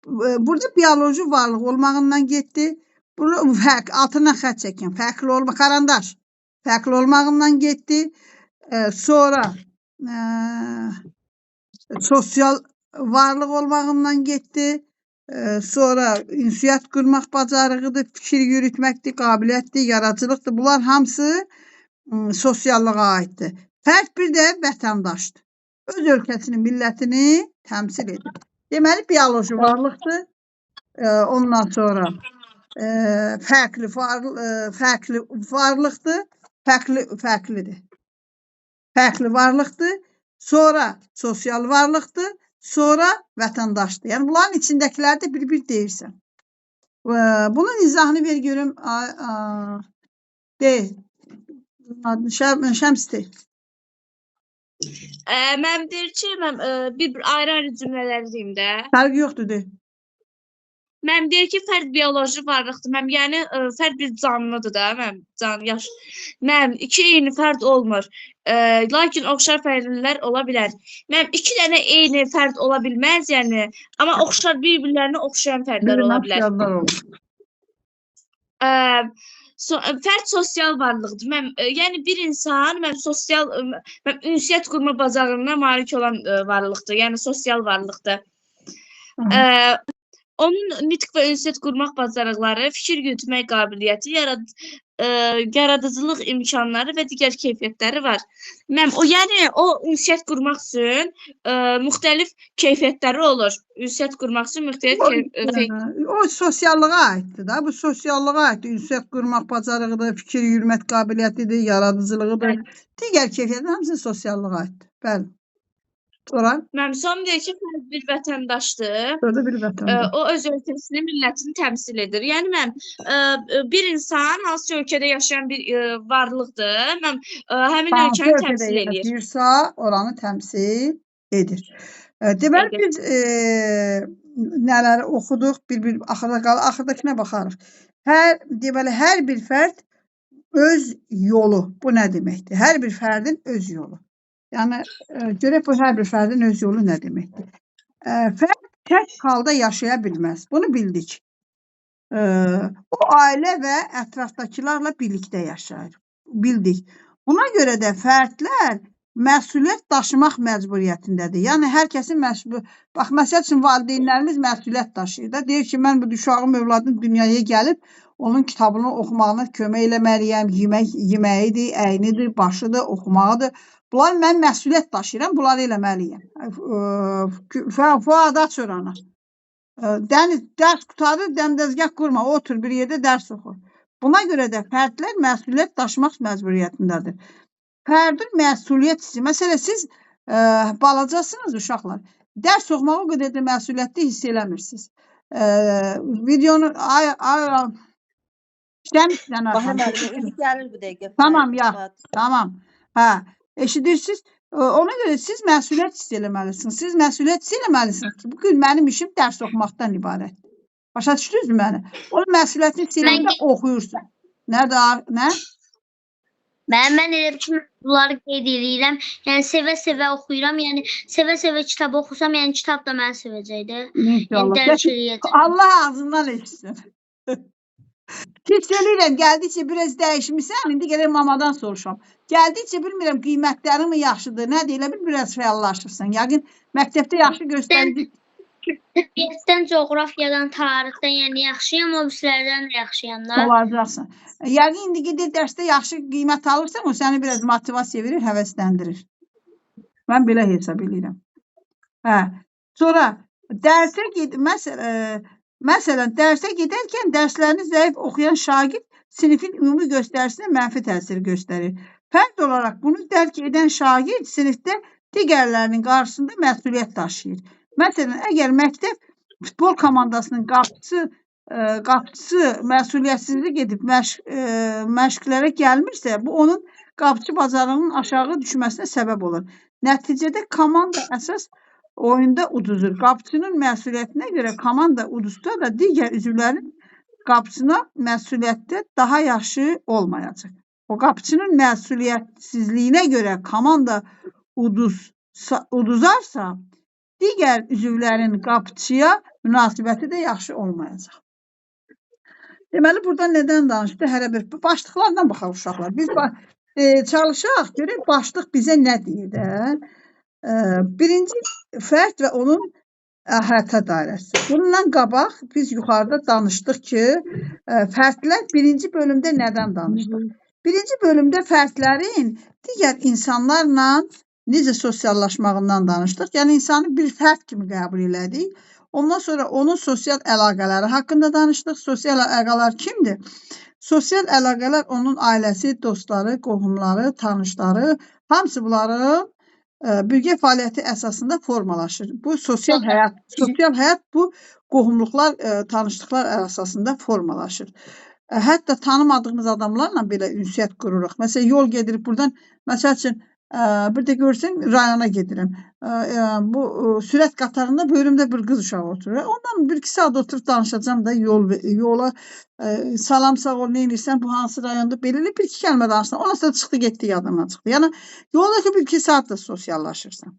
Burada bioloji varlıq olmağından getdi. Burada altından xətt çəkin. Fərqli olma, karandaş. Fərqli olmağından getdi. Sonra sosial varlıq olmağından getdi. Sonra ünsiyyət qurmaq bacarığıdır, fikir yürütməkdir, qabiliyyətdir, yaradıcılıqdır. Bunlar hamısı sosiallığa aiddir. Fərd bir də vətəndaşdır. Öz ölkəsini, millətini təmsil edir. Deməli, bioloji varlıqdır. Ondan sonra fərqli varlıqdır. Fərqlidir. Fərqli varlıqdır. Sonra sosial varlıqdır. Sonra vətəndaşdır. Yəni, bunların içindəkiləri də bir-bir deyirsən. Bunun izahını ver görüm. Deyil. Şəmsdir. Mən deyir ki, mən bir ayrı-ayrı cümlələr deyim də. Fərqi yoxdur, deyil. Mən deyir ki, fərd bioloji varlıqdır. Mən yəni fərd bir canlıdır da, mən iki eyni fərd olmur. Lakin oxşar fərdlər ola bilər. Mən iki dənə eyni fərd ola bilməz, yəni, amma oxşar bir-birlərinə oxşayan fərdlər ola bilər. Fərd sosial varlıqdır. Yəni bir insan mən ünsiyyət qurma bacarığına malik olan varlıqdır. Yəni sosial varlıqdır. Onun nitq və ünsiyyət qurmaq bacarıqları, fikir yürütmək qabiliyyəti, yaradıcılıq imkanları və digər keyfiyyətləri var. Yəni o ünsiyyət qurmaq üçün müxtəlif keyfiyyətləri olur. Ünsiyyət qurmaq üçün müxtəlif O sosiallığa aiddir da. Bu sosiallığa aiddir. Ünsiyyət qurmaq bacarığıdır, fikir yürütmək qabiliyyətidir, yaradıcılığıdır. Digər keyfiyyətlər hamısı sosiallığa aiddir. Bəli. Son deyir ki, fərd bir vətəndaşdır. O öz ölkəsini, millətini təmsil edir. Yəni bir insan hansı ölkədə yaşayan bir varlıqdır. Həmin ölkəni təmsil edir. Yaşayırsa, oranı təmsil edir. Deməli biz nələri oxuduq, bir axırda qalır, axırdakına baxarıq. Deməli hər bir fərd öz yolu. Bu nə deməkdir? Hər bir fərdin öz yolu. Yəni, görək bu hər bir fərdin öz yolu nə deməkdir? Fərd tək halda yaşaya bilməz. Bunu bildik. O, ailə və ətrafdakılarla birlikdə yaşayır. Bildik. Buna görə də fərdlər məsuliyyət daşımaq məcburiyyətindədir. Yəni, hər kəsin bax, məsəl üçün, valideynlərimiz məsuliyyət daşıyır da. Deyir ki, mən bu uşağım, övladım dünyaya gəlib, onun kitabını oxumağına kömək eləməliyəm, yeməyidir, əynidir, başıdır, oxumağıdır. Bunlar mən məsuliyyət daşıyıram, bunları eləməliyəm. Fuad açır ana. Dərs qutarır, dəmdəzgah qurma, otur bir yerdə dərs oxur. Buna görə də fərdlər məsuliyyət daşımaq məcburiyyətindədir. Fərdin məsuliyyət hissi. Məsələn, siz balacasınız uşaqlar. Dərs oxumağı o qədər də məsuliyyətli hiss eləmirsiniz. Videonu işləmişsən. Gəlir bu dəqiqə. Tamam, tamam. Eşidirsiniz? Ona görə siz məsuliyyət hiss eləməlisiniz. Siz məsuliyyət hiss eləməlisiniz ki, bugün mənim işim dərs oxumaqdan ibarətdir. Başa düşdünüz mü məni? Onun məsuliyyətini hiss eləməndə oxuyursun. Nə? Mən elə ki, bunları qeyd edirəm. Yəni, sevə-sevə oxuyuram. Yəni, sevə-sevə kitab oxusam, yəni kitab da məni sevəcəkdir. İnşallah. Allah ağzından eşitsin. Hiss eləyirəm, gəldikcə biraz dəyişmişsən, indi gələk mamadan soruşam. Gəldikcə bilmirəm, qiymətləri mi yaxşıdır, nə deyilə biraz fəallaşırsan. Yəqin, məktəbdə yaxşı göstərici. Təbiətdən, coğrafiyadan, tarixdən, yəni yaxşıyam, o birisilərdən də yaxşıyam da. Olacaqsan. Yəqin, indi gedir dərsdə yaxşı qiymət alırsan, o səni biraz motivasiya verir, həvəsləndirir. Mən belə hesab edirəm. Sonra, dərsə gedir, Məsələn, dərsə gedərkən dərslərini zəif oxuyan şagird sinifin ümumi göstərisinə mənfi təsir göstərir. Fərd olaraq bunu dərk edən şagird sinifdə digərlərinin qarşısında məsuliyyət daşıyır. Məsələn, əgər məktəb futbol komandasının qapısı qapıçısı məsuliyyətsizlik edib məşqlərə gəlmirsə, bu onun qapıçı bacarığının aşağı düşməsinə səbəb olur. Nəticədə komanda əsas oyunda uduzur. Qapıçının məsuliyyətinə görə komanda uduzsa da digər üzvlərin qapıçına məsuliyyətdə daha yaxşı olmayacaq. O qapıçının məsuliyyətsizliyinə görə komanda uduzarsa, digər üzvlərin qapıçıya münasibəti də yaxşı olmayacaq. Deməli, burada nədən danışdı? Hərə bir başlıqlardan baxaq uşaqlar. Biz çalışaq, görək başlıq bizə nə deyir də? Birinci fərd və onun əhatə dairəsi. Bununla qabaq biz yuxarıda danışdıq ki, fərdlər birinci bölümdə nədən danışdıq? Birinci bölümdə fərdlərin digər insanlarla necə sosiallaşmağından danışdıq. Yəni, insanı bir fərd kimi qəbul elədik. Ondan sonra onun sosial əlaqələri haqqında danışdıq. Sosial əlaqələr kimdir? Sosial əlaqələr onun ailəsi, dostları, qohumları, tanışları, hamısı bunların birgə fəaliyyəti əsasında formalaşır. Bu sosial həyat bu qohumluqlar, tanışlıqlar əsasında formalaşır. Hətta tanımadığımız adamlarla belə ünsiyyət qururuq. Məsələn, yol gedirik buradan, məsəl üçün, bir də görsən, rayona gedirəm. Bu sürət qatarında böyrümdə bir qız uşağı oturur. Ondan 1-2 saat oturub danışacağım da yola salam sağ ol, nə edirsən, bu hansı rayonda belə bir-iki kəlmə danışsan. Ondan sonra çıxdı, getdi, yadımdan çıxdı. Yəni, yoldakı 1-2 saat da sosiallaşırsan.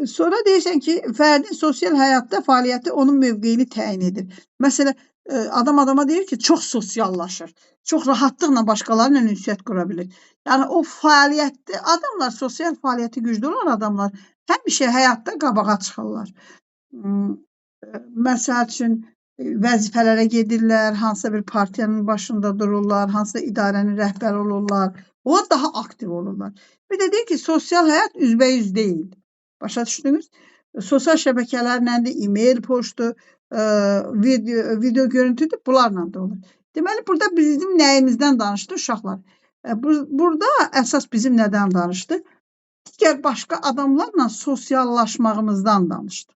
Sonra deyirsən ki, fərdin sosial həyatda fəaliyyəti onun mövqeyini təyin edir. Məsələn, adam adama deyir ki, çox sosiallaşır. Çox rahatlıqla başqalarıyla ünsiyyət qura bilir. Yəni, o fəaliyyətdə, adamlar, sosial fəaliyyəti güclü olan adamlar həmişə həyatda qabağa çıxırlar. Məsəl üçün, vəzifələrə gedirlər, hansısa bir partiyanın başında dururlar, hansısa idarənin rəhbəri olurlar. Onlar daha aktiv olurlar. Bir də deyir ki, sosial həyat üzbəyüz deyil. Başa düşdünüz? Sosial şəbəkələr nədir? E-mail, poçtu, video görüntüdür, bunlarla da olur. Deməli, burada bizim nəyimizdən danışdı uşaqlar? Burada əsas bizim nədən danışdı? Digər başqa adamlarla sosiallaşmağımızdan danışdı.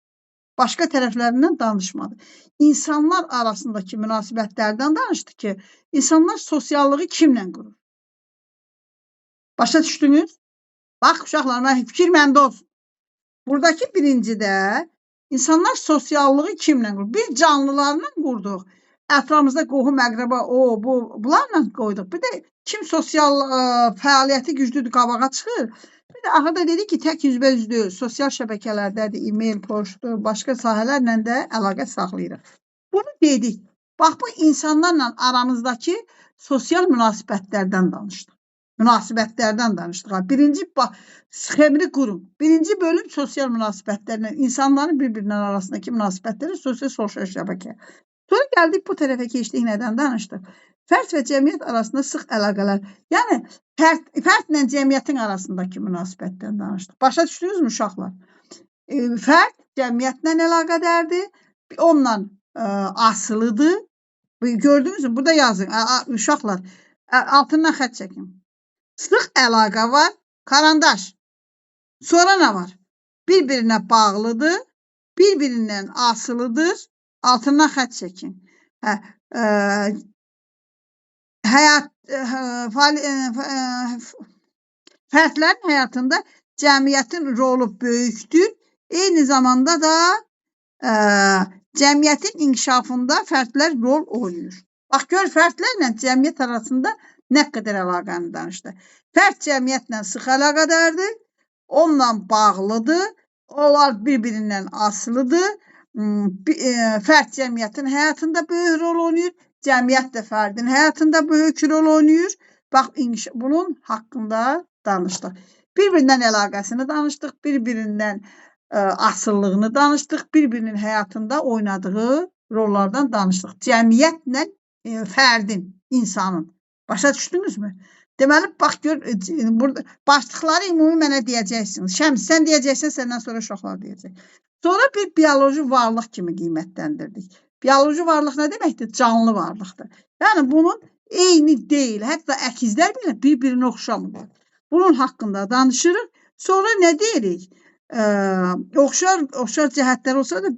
Başqa tərəflərindən danışmadı. İnsanlar arasındakı münasibətlərdən danışdı ki, insanlar sosiallığı kimlə qurur? Başa düşdünüz? Bax, uşaqlar, fikir məndə olsun. Buradakı birincidə insanlar sosiallığı kimlə qurur? Biz canlılarla qurduq. Ətrafımızda qohum, əqrəba, bunlarla qoyduq. Bir də kim sosial fəaliyyəti güclüdür, qabağa çıxır. Bir də axırda dedik ki, tək üzbə-üz deyil, sosial şəbəkələrdədir, e-mail, poçtu, başqa sahələrlə də əlaqə saxlayırıq. Bunu dedik. Bax, bu insanlarla aramızdakı sosial münasibətlərdən danışdıq. Münasibətlərdən danışdıq. Birinci, sxemini qurun. Birinci bölüm sosial münasibətlərlə, insanların bir-birinin arasındakı münasibətləri sosial şəbəkə. Sonra gəldik bu tərəfə keçdik, nədən danışdıq? Fərd və cəmiyyət arasında sıx əlaqələr. Yəni, fərdlə cəmiyyətin arasındakı münasibətdən danışdıq. Başa düşdünüzmü uşaqlar? Fərd cəmiyyətlə əlaqədərdir, onunla asılıdır. Gördünüzmü? Burada yazın, uşaqlar, altından xət çəkin. Sıx əlaqə var, karandaş. Sonra nə var? Bir-birinə bağlıdır, bir-birindən asılıdır. Altından xət çəkin. Fərdlərin həyatında cəmiyyətin rolu böyükdür. Eyni zamanda da cəmiyyətin inkişafında fərdlər rol oynayır. Bax, gör, fərdlərlə cəmiyyət arasında nə qədər əlaqəni danışdı. Fərd cəmiyyətlə sıx əlaqədərdir, onunla bağlıdır, onlar bir-birindən asılıdır. Fərd cəmiyyətin həyatında böyük rol oynayır, cəmiyyət də fərdin həyatında böyük rol oynayır. Bax, bunun haqqında danışdıq. Bir-birindən əlaqəsini danışdıq, bir-birindən asıllığını danışdıq, bir-birinin həyatında oynadığı rollardan danışdıq. Cəmiyyətlə fərdin, insanın. Başa düşdünüzmü? Deməli, bax, gör, başlıqları ümumi mənə deyəcəksiniz. Şəms, sən deyəcəksən, səndən sonra uşaqlar deyəcək. Sonra bir bioloji varlıq kimi qiymətləndirdik. Bioloji varlıq nə deməkdir? Canlı varlıqdır. Yəni, bunun eyni deyil. Hətta əkizlər belə bir-birinə oxşamırlar. Bunun haqqında danışırıq. Sonra nə deyirik? oxşar cəhətlər olsa da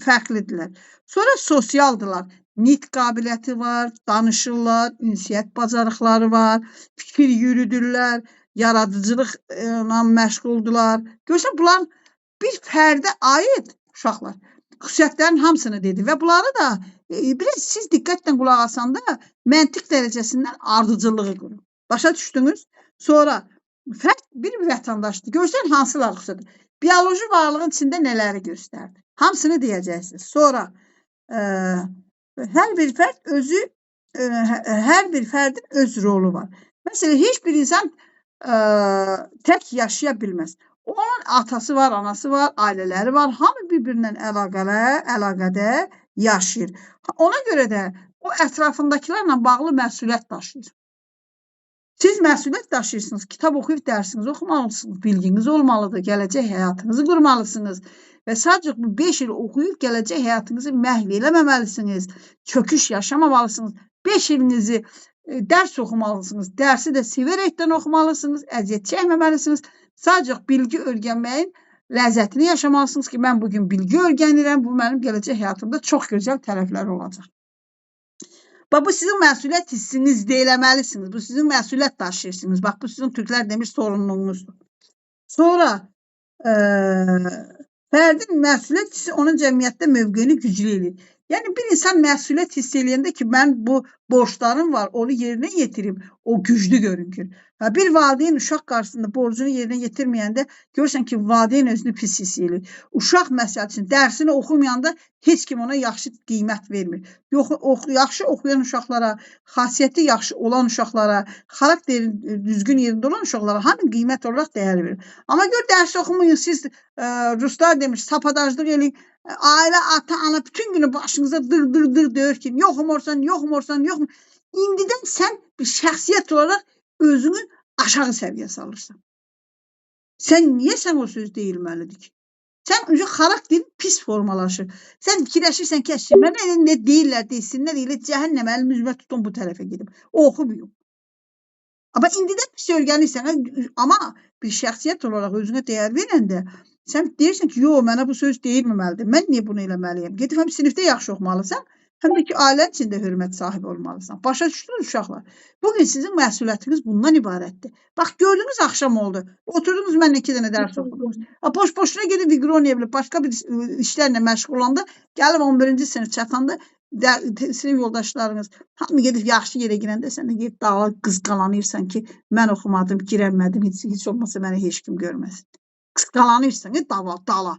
fərqlidirlər. Sonra sosialdılar. Nitq qabiliyyəti var, danışırlar, ünsiyyət bacarıqları var, fikir yürüdürlər, yaradıcılıqla məşğuldular. Görürsən, bunlar bir fərdə aid uşaqlar. Xüsusiyyətlərin hamısını dedi və bunları da biraz siz diqqətlə qulaq asanda məntiq dərəcəsindən ardıcılığı qurun. Başa düşdünüz? Sonra fərd bir vətəndaşdır. Görsən hansılar xüsusiyyətdir? Bioloji varlığın içində nələri göstərdi? Hamısını deyəcəksiniz. Sonra hər bir fərdin öz rolu var. Məsələn, heç bir insan tək yaşaya bilməz. Onun atası var, anası var, ailələri var. Hamı bir-birindən əlaqədə yaşayır. Ona görə də o ətrafındakilərlə bağlı məsuliyyət daşıyır. Siz məsuliyyət daşıyırsınız, kitab oxuyub dərsinizi oxumalısınız, bilginiz olmalıdır, gələcək həyatınızı qurmalısınız. Və sadəcə bu 5 il oxuyub gələcək həyatınızı məhv eləməməlisiniz, çöküş yaşamamalısınız. 5 ilinizi dərs oxumalısınız, dərsi də sevərəkdən oxumalısınız, əziyyət çəkməməlisiniz. Sadəcə bilgi öyrənməyin ləzzətini yaşamalısınız ki, mən bugün bilgi öyrənirəm, bu mənim gələcək həyatımda çox gözəl tərəfləri olacaq. Bu sizin məsuliyyət hissiniz deyiləməlisiniz, bu sizin məsuliyyət daşıyırsınız. Bax, bu sizin Türklər demiş sorumluluğunuzdur. Sonra fərdin məsuliyyət hissi onun cəmiyyətdə mövqeyini güclü edir. Yəni, bir insan məsuliyyət hiss eləyəndə ki, mən bu borclarım var, onu yerinə yetirim, o güclü görünür. Bir valideyn uşaq qarşısında borcunu yerinə yetirməyəndə görürsən ki, valideyn özünü pis hiss eləyir. Uşaq məsəl üçün dərsini oxumayanda heç kim ona yaxşı qiymət vermir. Yaxşı oxuyan uşaqlara, xasiyyəti yaxşı olan uşaqlara, xarakteri düzgün yerində olan uşaqlara hamı qiymət olaraq dəyər verir. Amma gör, dərs oxumayın, siz ruslar demiş, sapadajlıq eləyin. Ailə, ata, ana bütün günü başınıza dır deyir ki, yoxumorsan. İndidən sən bir şəxsiyyət olaraq özünü aşağı səviyyə salırsan. Niyə sən o söz deyilməlidir ki? Sən önce xarakterin pis formalaşır. Sən fikirləşirsən ki, mənə nə deyirlər, desinlər, elə cəhənnəm əlimi üzümə tutun bu tərəfə gedib. Oxumayım. Amma indidən pis öyrənirsən, amma bir şəxsiyyət olaraq özünə dəyər verəndə sən deyirsən ki, yox, mənə bu söz deyilməməlidir. Mən niyə bunu eləməliyəm? Gedib həm sinifdə yaxşı oxumalısan, həm də ki, ailə içində hörmət sahibi olmalısan. Başa düşdünüz uşaqlar? Bugün sizin məsuliyyətiniz bundan ibarətdir. Bax, gördünüz, axşam oldu. Oturdunuz, mən 2 dənə dərs oxudunuz. Boş-boşuna gedib Viqroniya bilib, başqa bir işlərlə məşğul olanda, gəlib 11-ci sinif çatanda, sinif yoldaşlarınız hamı gedib yaxşı yerə girəndə, sən də gedib dala qızqalanırsan ki, mən oxumadım, girəmədim, heç olmasa mənə heç kim görməsin. Qısqalanırsan, dala.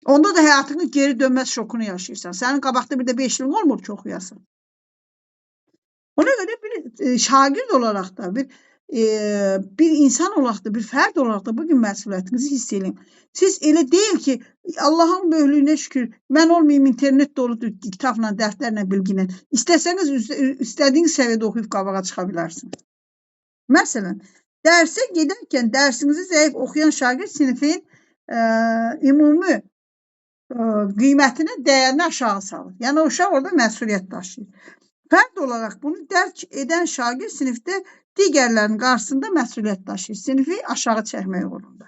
Onda da həyatını geri dönməz şokunu yaşayırsan. Sənin qabaqda bir də 5 ilin olmur ki, oxuyasın. Ona görə bir şagird olaraq da, bir insan olaraq da, bir fərd olaraq da bugün məsuliyyətinizi hiss edin. Siz elə deyil ki, Allahın böyüklüyünə şükür, mən olmayayım, internet doludur, kitabla, dərslərlə, bilginlə. İstəsəniz, istədiyiniz səviyyədə oxuyub qabağa çıxa bilərsiniz. Məsələn, dərsə gedərkən dərsinizi zəif oxuyan şagird sinifin ümumi qiymətini, dəyərini aşağı salır. Yəni, o uşaq orada məsuliyyət daşıyır. Fərd olaraq bunu dərk edən şagird sinifdə digərlərinin qarşısında məsuliyyət daşıyır. Sinifi aşağı çəkmək uğrunda.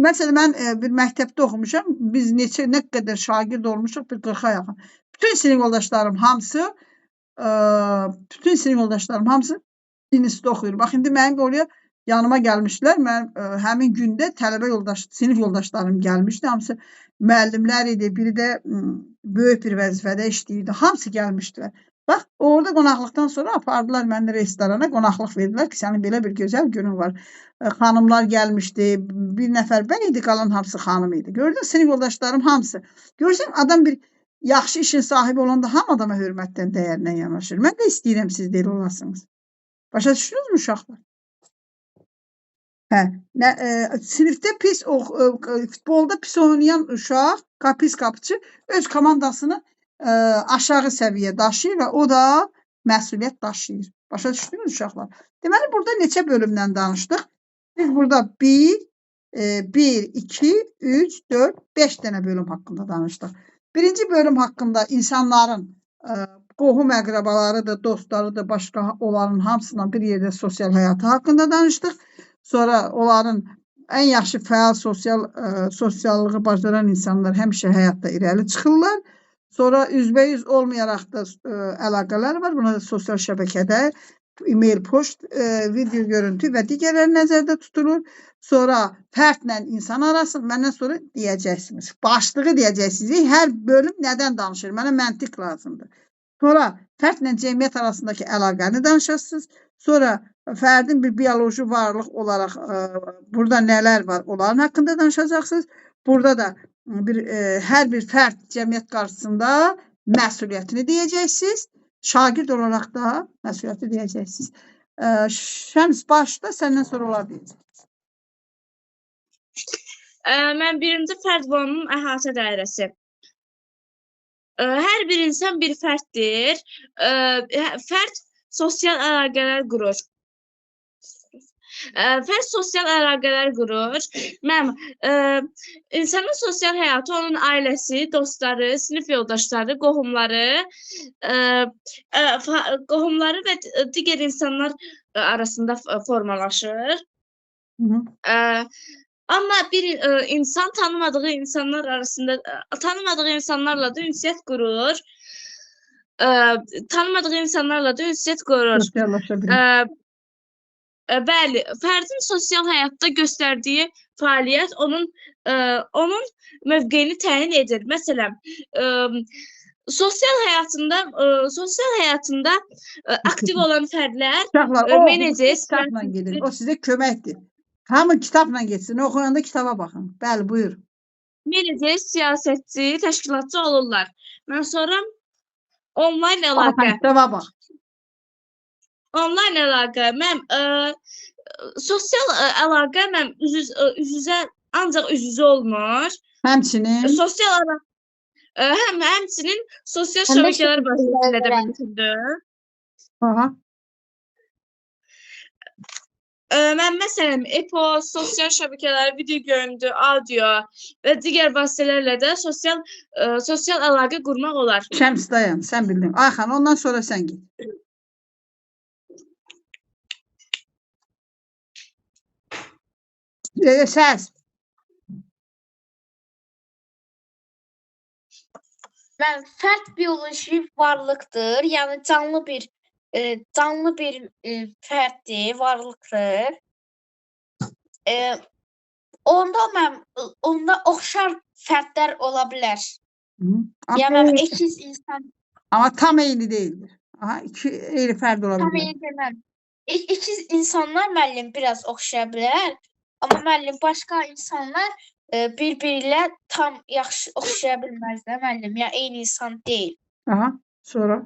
Məsələn, mən bir məktəbdə oxumuşam. Biz nə qədər şagird olmuşuq, bir 40-a yaxın. Bütün sinif yoldaşlarım hamısı sinifdə oxuyur. Bax, indi mənim oraya yanıma gəlmişlər. Mən həmin gündə sinif yoldaşlarım gəlmişdi. Hamısı müəllimlər idi. Biri də böyük bir vəzifədə işləyirdi. Hamısı gəlmişdilər. Bax, orada qonaqlıqdan sonra apardılar məni restorana, qonaqlıq verdilər ki, sənin belə bir gözəl günün var. Xanımlar gəlmişdi. Bir nəfər mən idi, qalan hamısı xanım idi. Gördün, sinif yoldaşlarım hamısı. Görürsən, adam bir yaxşı işin sahibi olanda ham adama hörmətdən, dəyərindən yanaşır. Mən də istəyirəm siz deyil olasınız. Başa düşdünüz mü uşaqlar? Sinifdə futbolda pis oynayan uşaq, pis qapıcı öz komandasını aşağı səviyyə daşıyır və o da məsuliyyət daşıyır. Başa düşdünüz uşaqlar? Deməli, burada neçə bölümdən danışdıq? Biz burada 1, 2, 3, 4, 5 dənə bölüm haqqında danışdıq. Birinci bölüm haqqında insanların qohum əqrabalarıdır, dostlarıdır, başqa onların hamısından bir yerdə sosial həyatı haqqında danışdıq. Sonra onların ən yaxşı fəal sosiallığı bacaran insanlar həmişə həyatda irəli çıxırlar. Sonra üzbəyüz olmayaraq da əlaqələr var. Buna da sosial şəbəkədə e-mail, post, video görüntü və digərləri nəzərdə tutulur. Sonra fərdlə insan arasında məndən sonra deyəcəksiniz. Başlığı deyəcəksiniz. Hər bölüm nədən danışır? Mənə məntiq lazımdır. Sonra fərdlə cəmiyyət arasındakı əlaqəni danışarsınız. Sonra fərdin bir bioloji varlıq olaraq burada nələr var, onların haqqında danışacaqsınız. Burada da hər bir fərd cəmiyyət qarşısında məsuliyyətini deyəcəksiniz. Şagird olaraq da məsuliyyəti deyəcəksiniz. Şəms başda, səndən sonra olar deyəcək. Mən birinci fərd və onun əhatə dairəsi. Hər bir insan bir fərddir. Fərd sosial əlaqələr qurur. Fərd sosial əlaqələr qurur. İnsanın sosial həyatı onun ailəsi, dostları, sinif yoldaşları, qohumları və digər insanlar arasında formalaşır. Amma bir insan tanımadığı insanlarla da ünsiyyət qurur. Sosiallaşa bilir. Bəli, fərdin sosial həyatda göstərdiyi fəaliyyət onun mövqeyini təyin edir. Məsələn, sosial həyatında aktiv olan fərdlər menecer, kitabla gedir. O sizə köməkdir. Hamı kitabla getsin. Oxuyanda kitaba baxın. Bəli, buyur. Menecer, siyasətçi, təşkilatçı olurlar. Mən sonra onlayn əlaqə. Kitaba bax. Onlayn əlaqə. Sosial əlaqə üz-üzə ancaq üz-üzə olmur. Həmçinin həmçinin sosial şəbəkələr vasitəsilə də mümkündür. Aha. Mən məsələn e-post, sosial şəbəkələr, video görüntü, audio və digər vasitələrlə də sosial əlaqə qurmaq olar. Şəms dayan, sən bildin. Ayxan, ondan sonra sən git. Səs. Fərd bioloji varlıqdır. Yəni canlı bir fərddir, varlıqdır. Onda oxşar fərdlər ola bilər. Yəni ikiz insan. Amma tam eyni deyildir. Aha, iki eyni fərd ola Tam bilər. eyni deməli. İkiz insanlar müəllim biraz oxşaya bilər. Amma müəllim başqa insanlar bir-biri ilə tam yaxşı oxşaya bilməzlər müəllim. Yəni eyni insan deyil. Aha, sonra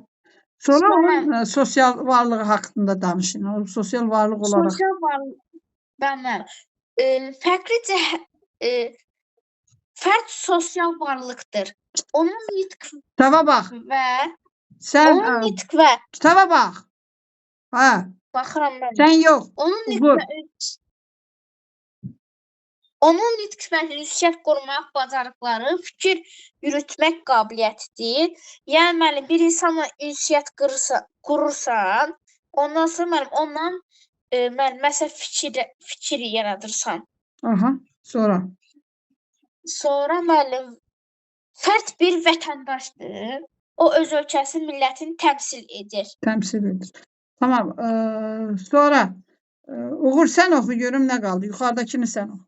onun sosial varlığı haqqında danışın. O sosial varlıq olaraq. Sosial varlıq fərd sosial varlıqdır. Onun nitq Kitaba bax. və Sən kitaba bax. Ha, baxıram mən. sən yox. Onun nitq və ünsiyyət qurmaq bacarıqları fikir yürütmək qabiliyyətidir. Yəni müəllim bir insanla ünsiyyət qurursan, ondan sonra müəllim ondan məsəl fikir yaradırsan. Aha, sonra. Sonra müəllim fərd bir vətəndaşdır. O öz ölkəsi, millətini təmsil edir. Təmsil edir. Tamam. Sonra Uğur sən oxu görüm nə qaldı. Yuxarıdakını sən oxu.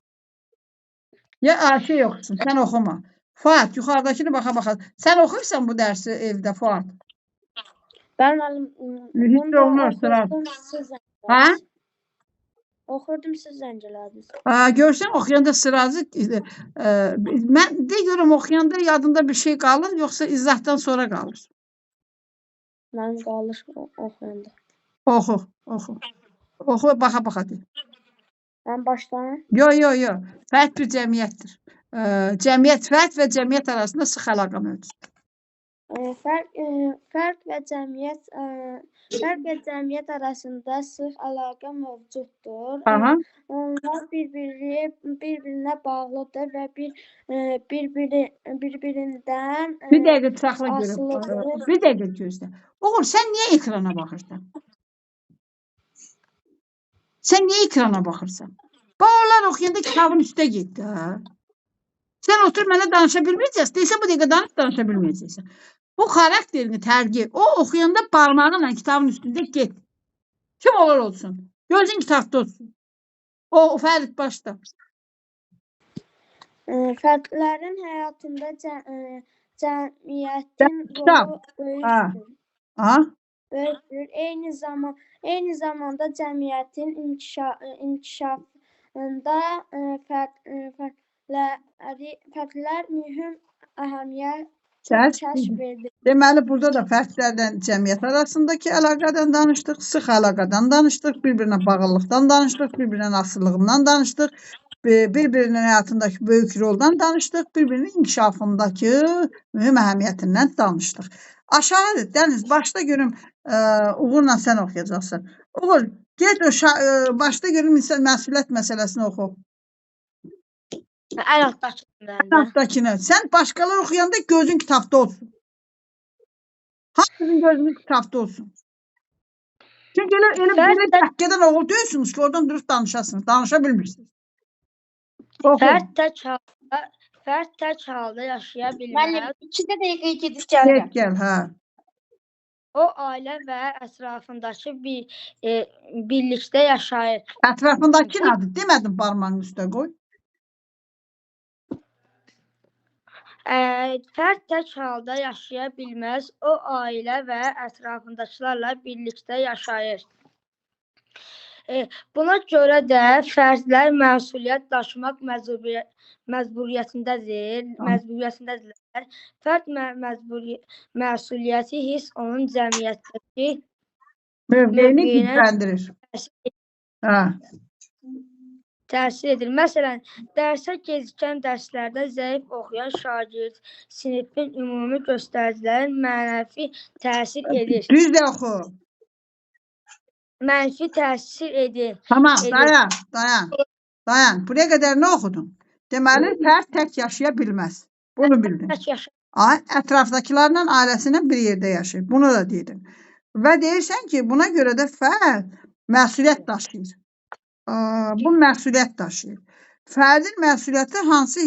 Ya Ayşə yoxsun, sən oxuma. Fuat, yuxarıdakını baxa. Sən oxuyursan bu dərsi evdə Fuat? Ben müəllim Hiç olmaz sıra. Ha? Oxurdum siz zəncələdiniz. Görsən oxuyanda sıracı mən de görüm oxuyanda yadında bir şey qalır yoxsa izahdan sonra qalır? Mənim qalır oxuyanda. Oxu. Oxu baxa de. Ben başdan. Yo. Fərd bir cəmiyyətdir. Cəmiyyət fərd və cəmiyyət arasında sıx əlaqə mövcuddur. Fərd və cəmiyyət arasında sıx əlaqə mövcuddur. Aha. Onlar bir-birinə bağlıdır və bir-birindən Bir dəqiqə saxla görüm. asılıdır. Bir dəqiqə gözlə. Uğur sən niyə ekrana baxırsan? Sən niyə ekrana baxırsan? Bax, onlar oxuyanda kitabın üstə getdi. Sən otur mənə danışa bilməyəcəksən. Deyirsən, bu dəqiqə danışa bilməyəcəksən. Bu xarakterini tərgib. O oxuyanda barmağınla kitabın üstündə get. Kim olur olsun. Gözün kitabda olsun. O Fərid başda. Fərdlərin həyatında cəmiyyətin Kitab. rolu Ha. böyükdür. Ha? Böyükdür. Eyni zamanda cəmiyyətin inkişafında fərdlər mühüm əhəmiyyət kəsb edir. Deməli, burada da fərdlərdən cəmiyyət arasındakı əlaqədən danışdıq, sıx əlaqədən danışdıq, bir-birinə bağlılıqdan danışdıq, bir-birinin asılılığından danışdıq, bir-birinin həyatındakı böyük roldan danışdıq, bir-birinin inkişafındakı mühüm əhəmiyyətindən danışdıq. Aşağıdır, Dəniz, başda görüm, Uğurla sən oxuyacaqsın. Uğur, get başda görüm məsuliyyət məsələsini oxu. Ən altdakılarında. Kitabdakını. Sən başqalar oxuyanda gözün kitabda olsun. Hamısının gözünün kitabda olsun. Çünki elə belə təhkədən oğul deyilsiniz ki, oradan durub danışasınız. Danışa bilmirsiniz. Fərd tək halda yaşaya bilməz. Müəllim, 2 dəqiqə gedib gəlirəm. Gəl, hə. O ailə və ətrafındakı birlikdə yaşayır. Ətrafındakı nədir? Demədim barmağın üstə qoy. Fərd tək halda yaşaya bilməz. O ailə və ətrafındakılarla birlikdə yaşayır. Buna görə də fərdlər məsuliyyət daşımaq məcburiyyətindədirlər. Fərd məsuliyyəti hiss onun cəmiyyətdəki Mövqeyini gücləndirir. Təsir edir. Məsələn, dərsə gecikən dərslərdə zəif oxuyan şagird sinifin ümumi göstəricilərin mənfi təsir edir. Düz də oxu. Mənfi təsir edir. Tamam, dayan. Buraya qədər nə oxudun? Deməli, fərd tək yaşaya bilməz. Bunu bildin. Ətrafdakilərlə, ailəsindən bir yerdə yaşayır. Bunu da dedim. Və deyirsən ki, buna görə də fərd məsuliyyət daşıyır. Bu məsuliyyət daşıyır. Fərdin məsuliyyəti hansı?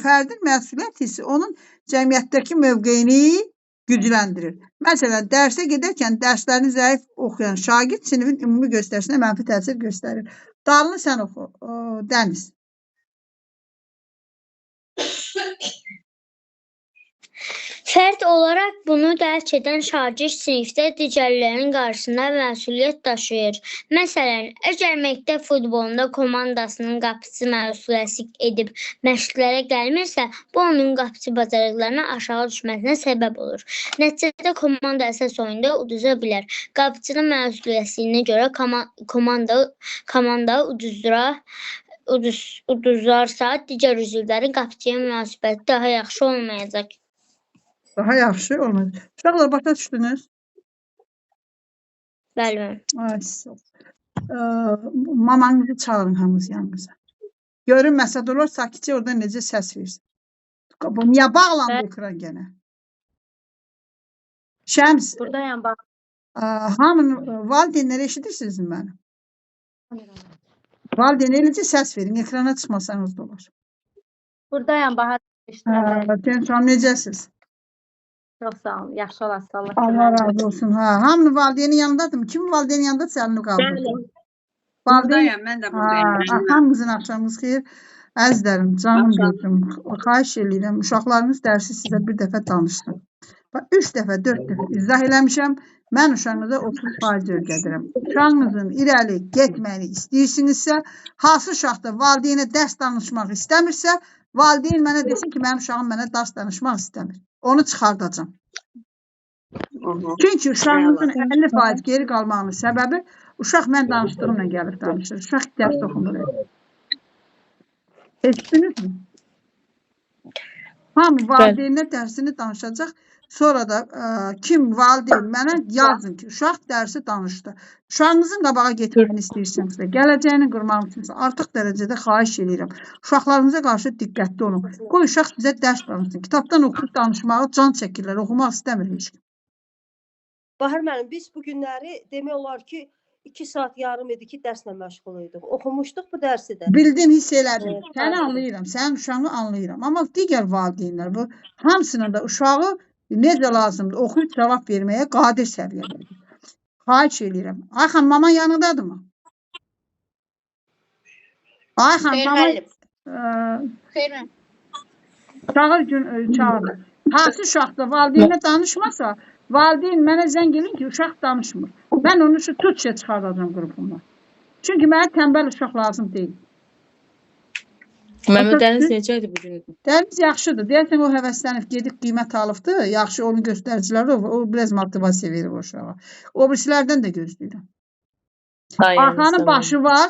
Fərdin məsuliyyət hissi onun cəmiyyətdəki mövqeyini gücləndirir. Məsələn, dərsə gedərkən dərslərini zəif oxuyan şagird sinifin ümumi göstərisinə mənfi təsir göstərir. Dalını sən oxu, Dəniz. Fərd olaraq bunu dərk edən şagird sinifdə digərlərinin qarşısında məsuliyyət daşıyır. Məsələn, əgər məktəb futbolunda komandasının qapıçısı məsuliyyət edib məşqlərə gəlmirsə, bu onun qapıçı bacarıqlarına aşağı düşməsinə səbəb olur. Nəticədə komanda əsas oyunda uduza bilər. Qapıçının məsuliyyətinə görə komanda uduzarsa, digər üzvlərin qapıçıya münasibəti daha yaxşı olmayacaq. Daha yaxşı olmaz. Uşaqlar, başa düşdünüz? Bəli. Ay, mamanızı çağırın hamınız yanınıza. Görün, məsəd olur, sakitcə orada necə səs versin. Niyə bağlandı ekran gənə? Şəms. Buradayam, bax. Hamının valideynləri eşidirsiniz məni? Valideyn eləcə səs verin, ekrana çıxmasanız da olur. Buradayam, Bahar. Tenşan, necəsiz? Çox sağ olun, yaxşı olasın. Allah razı olsun. Hamının valideynin yanındadır mı? Kim valideynin yanındadır, əlini qaldır. Buradayam, mən də buradayım. Hamınızın axşamınız xeyir. Əzizlərim, canım gözüm, xahiş edirəm, uşaqlarınız dərsi sizə bir dəfə danışsın. 3 dəfə, 4 dəfə izah eləmişəm. Mən uşağınıza 30% öyrədirəm. Uşağınızın irəli getməyini istəyirsinizsə, hansı uşaq da valideynə dərs danışmaq istəmirsə, valideyn mənə desin ki, mənim uşağım mənə dərs danışmaq istəmir. Onu çıxardacam. Çünki uşağınızın 50% geri qalmağının səbəbi uşaq mən danışdığımla gəlib danışır. Uşaq dərs oxumur. Eşitdiniz mi? Hamı valideyninə dərsini danışacaq. Sonra da kim valideyn mənə yazın ki, uşaq dərsi danışdı. Uşağınızın qabağa getməyini istəyirsinizsə, gələcəyini qurmaq üçün artıq dərəcədə xahiş edirəm. Uşaqlarınıza qarşı diqqətli olun. Qoy uşaq sizə dərs danışsın. Kitabdan oxuyub danışmağı can çəkirlər, oxumaq istəmir heç kim. Bahar müəllim, biz bu günləri demək olar ki, 2 saat yarım idi ki dərslə məşğul idik. Oxumuşduq bu dərsi də. Bildim, hiss elədim. Evet, Səni tabii. anlayıram, sənin uşağını anlayıram. Amma digər valideynlər bu hamısının da uşağı necə lazımdır oxuyub cavab verməyə qadir səviyyədədir. Xahiş edirəm. Ayxan, maman yanındadırmı? Ayxan, Xeyr maman müəllim. Xeyr müəllim. çağır. Hansı uşaq da valideynlə danışmasa, valideyn mənə zəng eləyir ki, uşaq danışmır. Mən onu şu Türkçə çıxardacağım qrupumdan. Çünki mənə tənbəl uşaq lazım deyil. Məmməd Dəniz necədir bu gün? Dəniz yaxşıdır. Deyəsən o həvəslənib gedib qiymət alıbdı. Yaxşı onun göstəriciləri o biraz motivasiya verir o uşağa. O birisilərdən də gözləyirəm. Ayxanın başı var.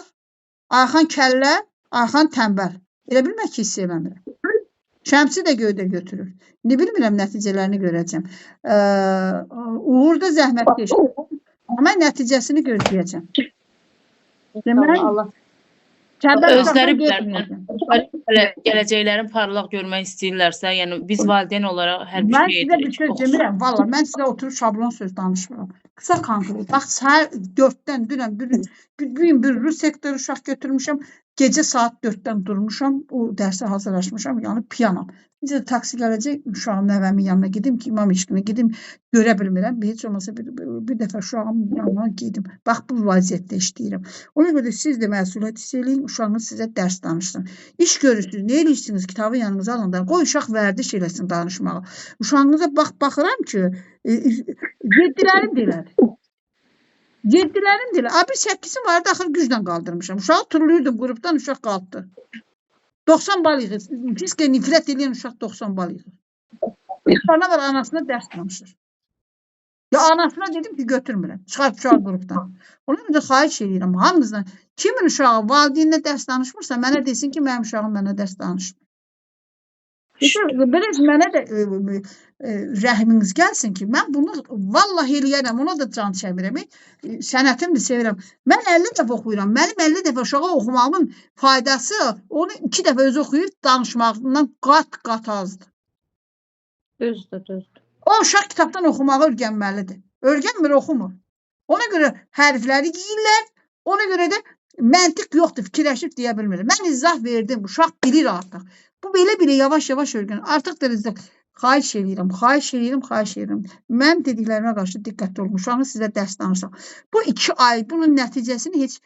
Ayxan kəllə, Ayxan tənbəl. Elə bilmək ki, hiss eləmirəm. Şəmsi də göydə götürür. İndi bilmirəm nəticələrini görəcəm. Uğur da zəhmətkeşdir. Amma nəticəsini gözləyəcəm. Deməli, Allah tənbəl özləri uşaqdan bilər. getməyəcəm. Gələcəklərin parlaq görmək istəyirlərsə, yəni biz valideyn olaraq hər bir Mən şey sizə bir edirik. söz demirəm. Valla mən sizə oturub şablon söz danışmıram. Qısa konkret. Bax, səhər 4-dən dünən bir rus sektoru uşaq götürmüşəm. Gecə saat 4-dən durmuşam. O dərsə hazırlaşmışam. Yəni piyanam. Necə də taksi gələcək uşağın nəvəmin yanına gedim ki, imam işqinə gedim. Görə bilmirəm. Heç olmasa bir dəfə uşağın yanına gedim. Bax, bu vəziyyətdə işləyirəm. Ona görə siz də məsuliyyət hiss eləyin. Uşağınız sizə dərs danışsın. İş görürsünüz. Nə eləyirsiniz? Kitabı yanınıza alın. Qoy uşaq vərdiş eləsin danışmağa. Uşağınıza baxıram ki, 7-lərin deyilədir. 7-lərin deyilədir. Bir 8-i vardı, axır güclə qaldırmışam. Uşağı turluyordum qrupdan, uşaq qaldı. 90 bal yığır. Fiskə nifrət edən uşaq 90 bal yığır. Sonra var anasına dərs danışır. Ya anasına dedim ki, götürmürəm. Çıxart uşağı qrupdan. Ona görə xahiş edirəm. Hamınızdan kimin uşağı valideynlə dərs danışmırsa, mənə desin ki, mənim uşağım mənə dərs danışmır. Biraz mənə də rəhminiz gəlsin ki, mən bunu vallahi eləyərəm, ona da can çəmirəm. Sənətimdir, sevirəm. Mən 50 dəfə oxuyuram. Mənim 50 dəfə uşağa oxumağımın faydası onu 2 dəfə öz oxuyub danışmağından qat-qat azdır. Düzdür. O uşaq kitabdan oxumağı öyrənməlidir. Öyrənmir, oxumur. Ona görə hərfləri yeyirlər. Ona görə də məntiq yoxdur, fikirləşib deyə bilmirəm. Mən izah verdim, uşaq bilir artıq. Bu belə yavaş-yavaş öyrənir. Artıq da xahiş edirəm. Mən dediklərimə qarşı diqqətli olun. Uşağınız sizə dərs danışır. Bu 2 ay bunun nəticəsini heç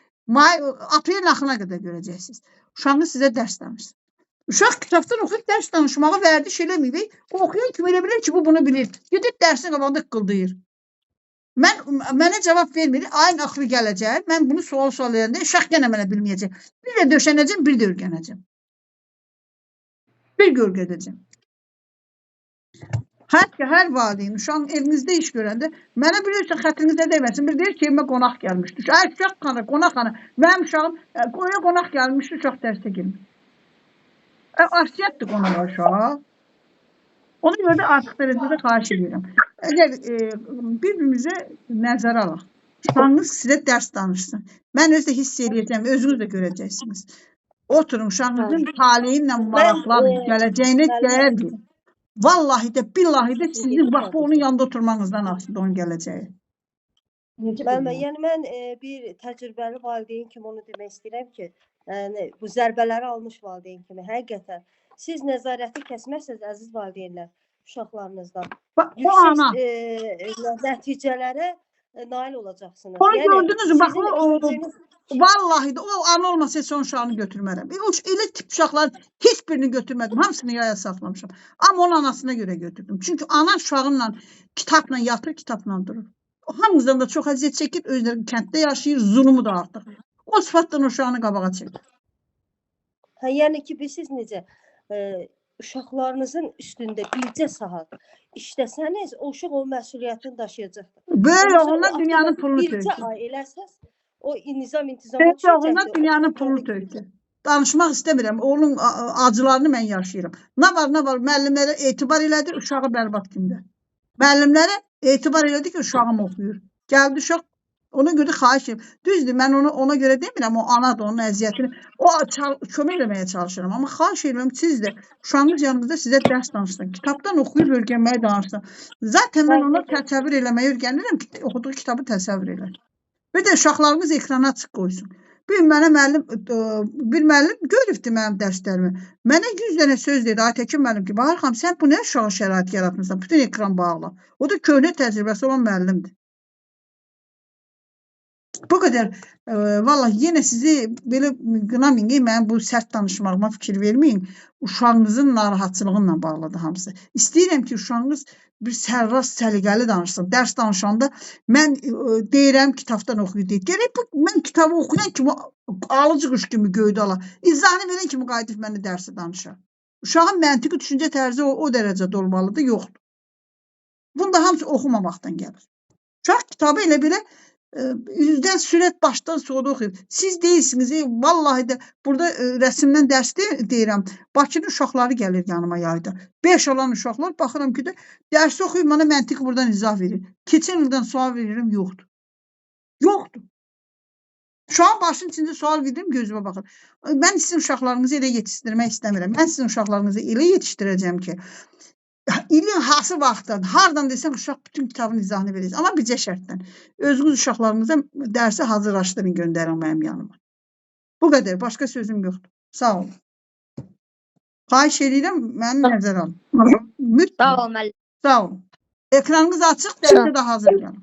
aprel axına qədər görəcəksiniz. Uşağınız sizə dərs danışır. Uşaq kitabdan oxuyub dərs danışmağı vərdiş eləməyib. O oxuyan kimi elə bilir ki, bu bunu bilir. Gedib dərsin qabağında qıldıyır. Mənə cavab vermir. Ayın axırı gələcək. Mən bunu sual edəndə uşaq yenə mənə bilməyəcək. Bir də döşənəcəm, bir də öyrənəcəm. Bir gör gedəcəm. Hər valideyn uşağın evinizdə iş görəndə mənə bilirsən xətrinizdə deməsin. Bir deyir ki, evimə qonaq gəlmişdi. Ay uşaq xana, qonaq xana. Mənim uşağım qonaq gəlmişdi, uşaq dərsə girmiş. Arsiyyətdir qonağa uşaq. Ona görə də artıq dərəcədə xahiş edirəm. Əgər bir-birimizə nəzərə alaq. Uşağınız sizə dərs danışsın. Mən özü də hiss edəcəm, özünüz də görəcəksiniz. Oturun uşağınızın taleyi ilə maraqlanın, gələcəyinə dəyər verin. Vallahi də, billahi də sizin bax bu onun yanında oturmanızdan asılıdır onun gələcəyi. Yəni mən bir təcrübəli valideyn kimi onu demək istəyirəm ki, bu zərbələri almış valideyn kimi həqiqətən siz nəzarəti kəsməsəz əziz valideynlər uşaqlarınızdan. Yüksək nəticələrə nail olacaqsınız. Onu gördünüz mü? Bax vallahi də o ana olmasa heç onun uşağını götürmərəm. Elə tip uşaqlar heç birini götürmədim. Hamısını yaya saxlamışam. Amma onun anasına görə götürdüm. Çünki ana uşağınla kitabla yatır, kitabla durur. Hamımızdan da çox əziyyət çəkir, özləri kənddə yaşayır, zulmü da artıq. O sıfatdan uşağını qabağa çəkir. Yəni ki, siz necə uşaqlarınızın üstündə bircə saat işləsəniz, o uşaq o məsuliyyətini daşıyacaqdır. Böyle onlar dünyanın pulunu bircə tökür. ay eləsəz, o nizam intizama Böyle onlar dünyanın pulunu tökür. Danışmaq istəmirəm. Onun acılarını mən yaşayıram. Nə var, müəllimlərə etibar elədir, uşağı bərbad kimdə. Müəllimlərə etibar elədi ki, uşağım oxuyur. Gəldi uşaq, ona görə xahiş edirəm. Düzdür, mən ona görə demirəm, o anadır, onun əziyyətini. O kömək eləməyə çalışıram. Amma xahiş edirəm, siz də uşağınız yanınızda sizə dərs danışsın. Kitabdan oxuyub öyrənməyə danışsın. Zaten mən ona təsəvvür eləməyi öyrənirəm ki, oxuduğu kitabı təsəvvür elə. Bir də uşaqlarımız ekrana açıq qoysun. Bir mənə müəllim bir müəllim görübdü mənim dərslərimi. Mənə 100 dənə söz dedi Aytəkin müəllim ki, Bahar xanım sən bu nə uşağa şərait yaratmısan? Bütün ekran bağlı. O da köhnə təcrübəsi olan müəllimdir. Bu qədər vallahi yenə sizi belə qınamayın, mənim bu sərt danışmağıma fikir verməyin. Uşağınızın narahatçılığı ilə bağlıdır hamısı. İstəyirəm ki, uşağınız bir sərrast, səliqəli danışsın. Dərs danışanda mən deyirəm kitabdan oxuyur deyir. Gərək mən kitabı oxuyan kimi alıcı quş kimi göydə ala. İzahını verən kimi qayıdıb mənə dərsi danışar. Uşağın məntiqi düşüncə tərzi o dərəcədə olmalıdır, yoxdur. Bunda hamısı oxumamaqdan gəlir. Uşaq kitabı elə belə yüzdən sürət başdan sona oxuyur. Siz deyilsiniz, vallahi də burada rəsmdən dərs deyirəm. Bakının uşaqları gəlir yanıma yayda. 5 olan uşaqlar baxıram ki, dərsi oxuyub mənə məntiq buradan izah verir. Keçən ildən sual verirəm, yoxdur. Yoxdur. Şu an başın içində sual verirəm, gözümə baxır. Mən sizin uşaqlarınızı elə yetişdirmək istəmirəm. Mən sizin uşaqlarınızı elə yetişdirəcəm ki, ilin hansı vaxtdan, hardan desəm uşaq bütün kitabın izahını verəcək. Amma bircə şərtdən. Özünüz uşaqlarınıza dərsi hazırlaşdırın, göndərin mənim yanıma. Bu qədər. Başqa sözüm yoxdur. Sağ olun. Xahiş edirəm, məni nəzərə alın. Sağ ol müəllim. Sağ olun. Ekranınız açıq, dərsə də hazır gəlin.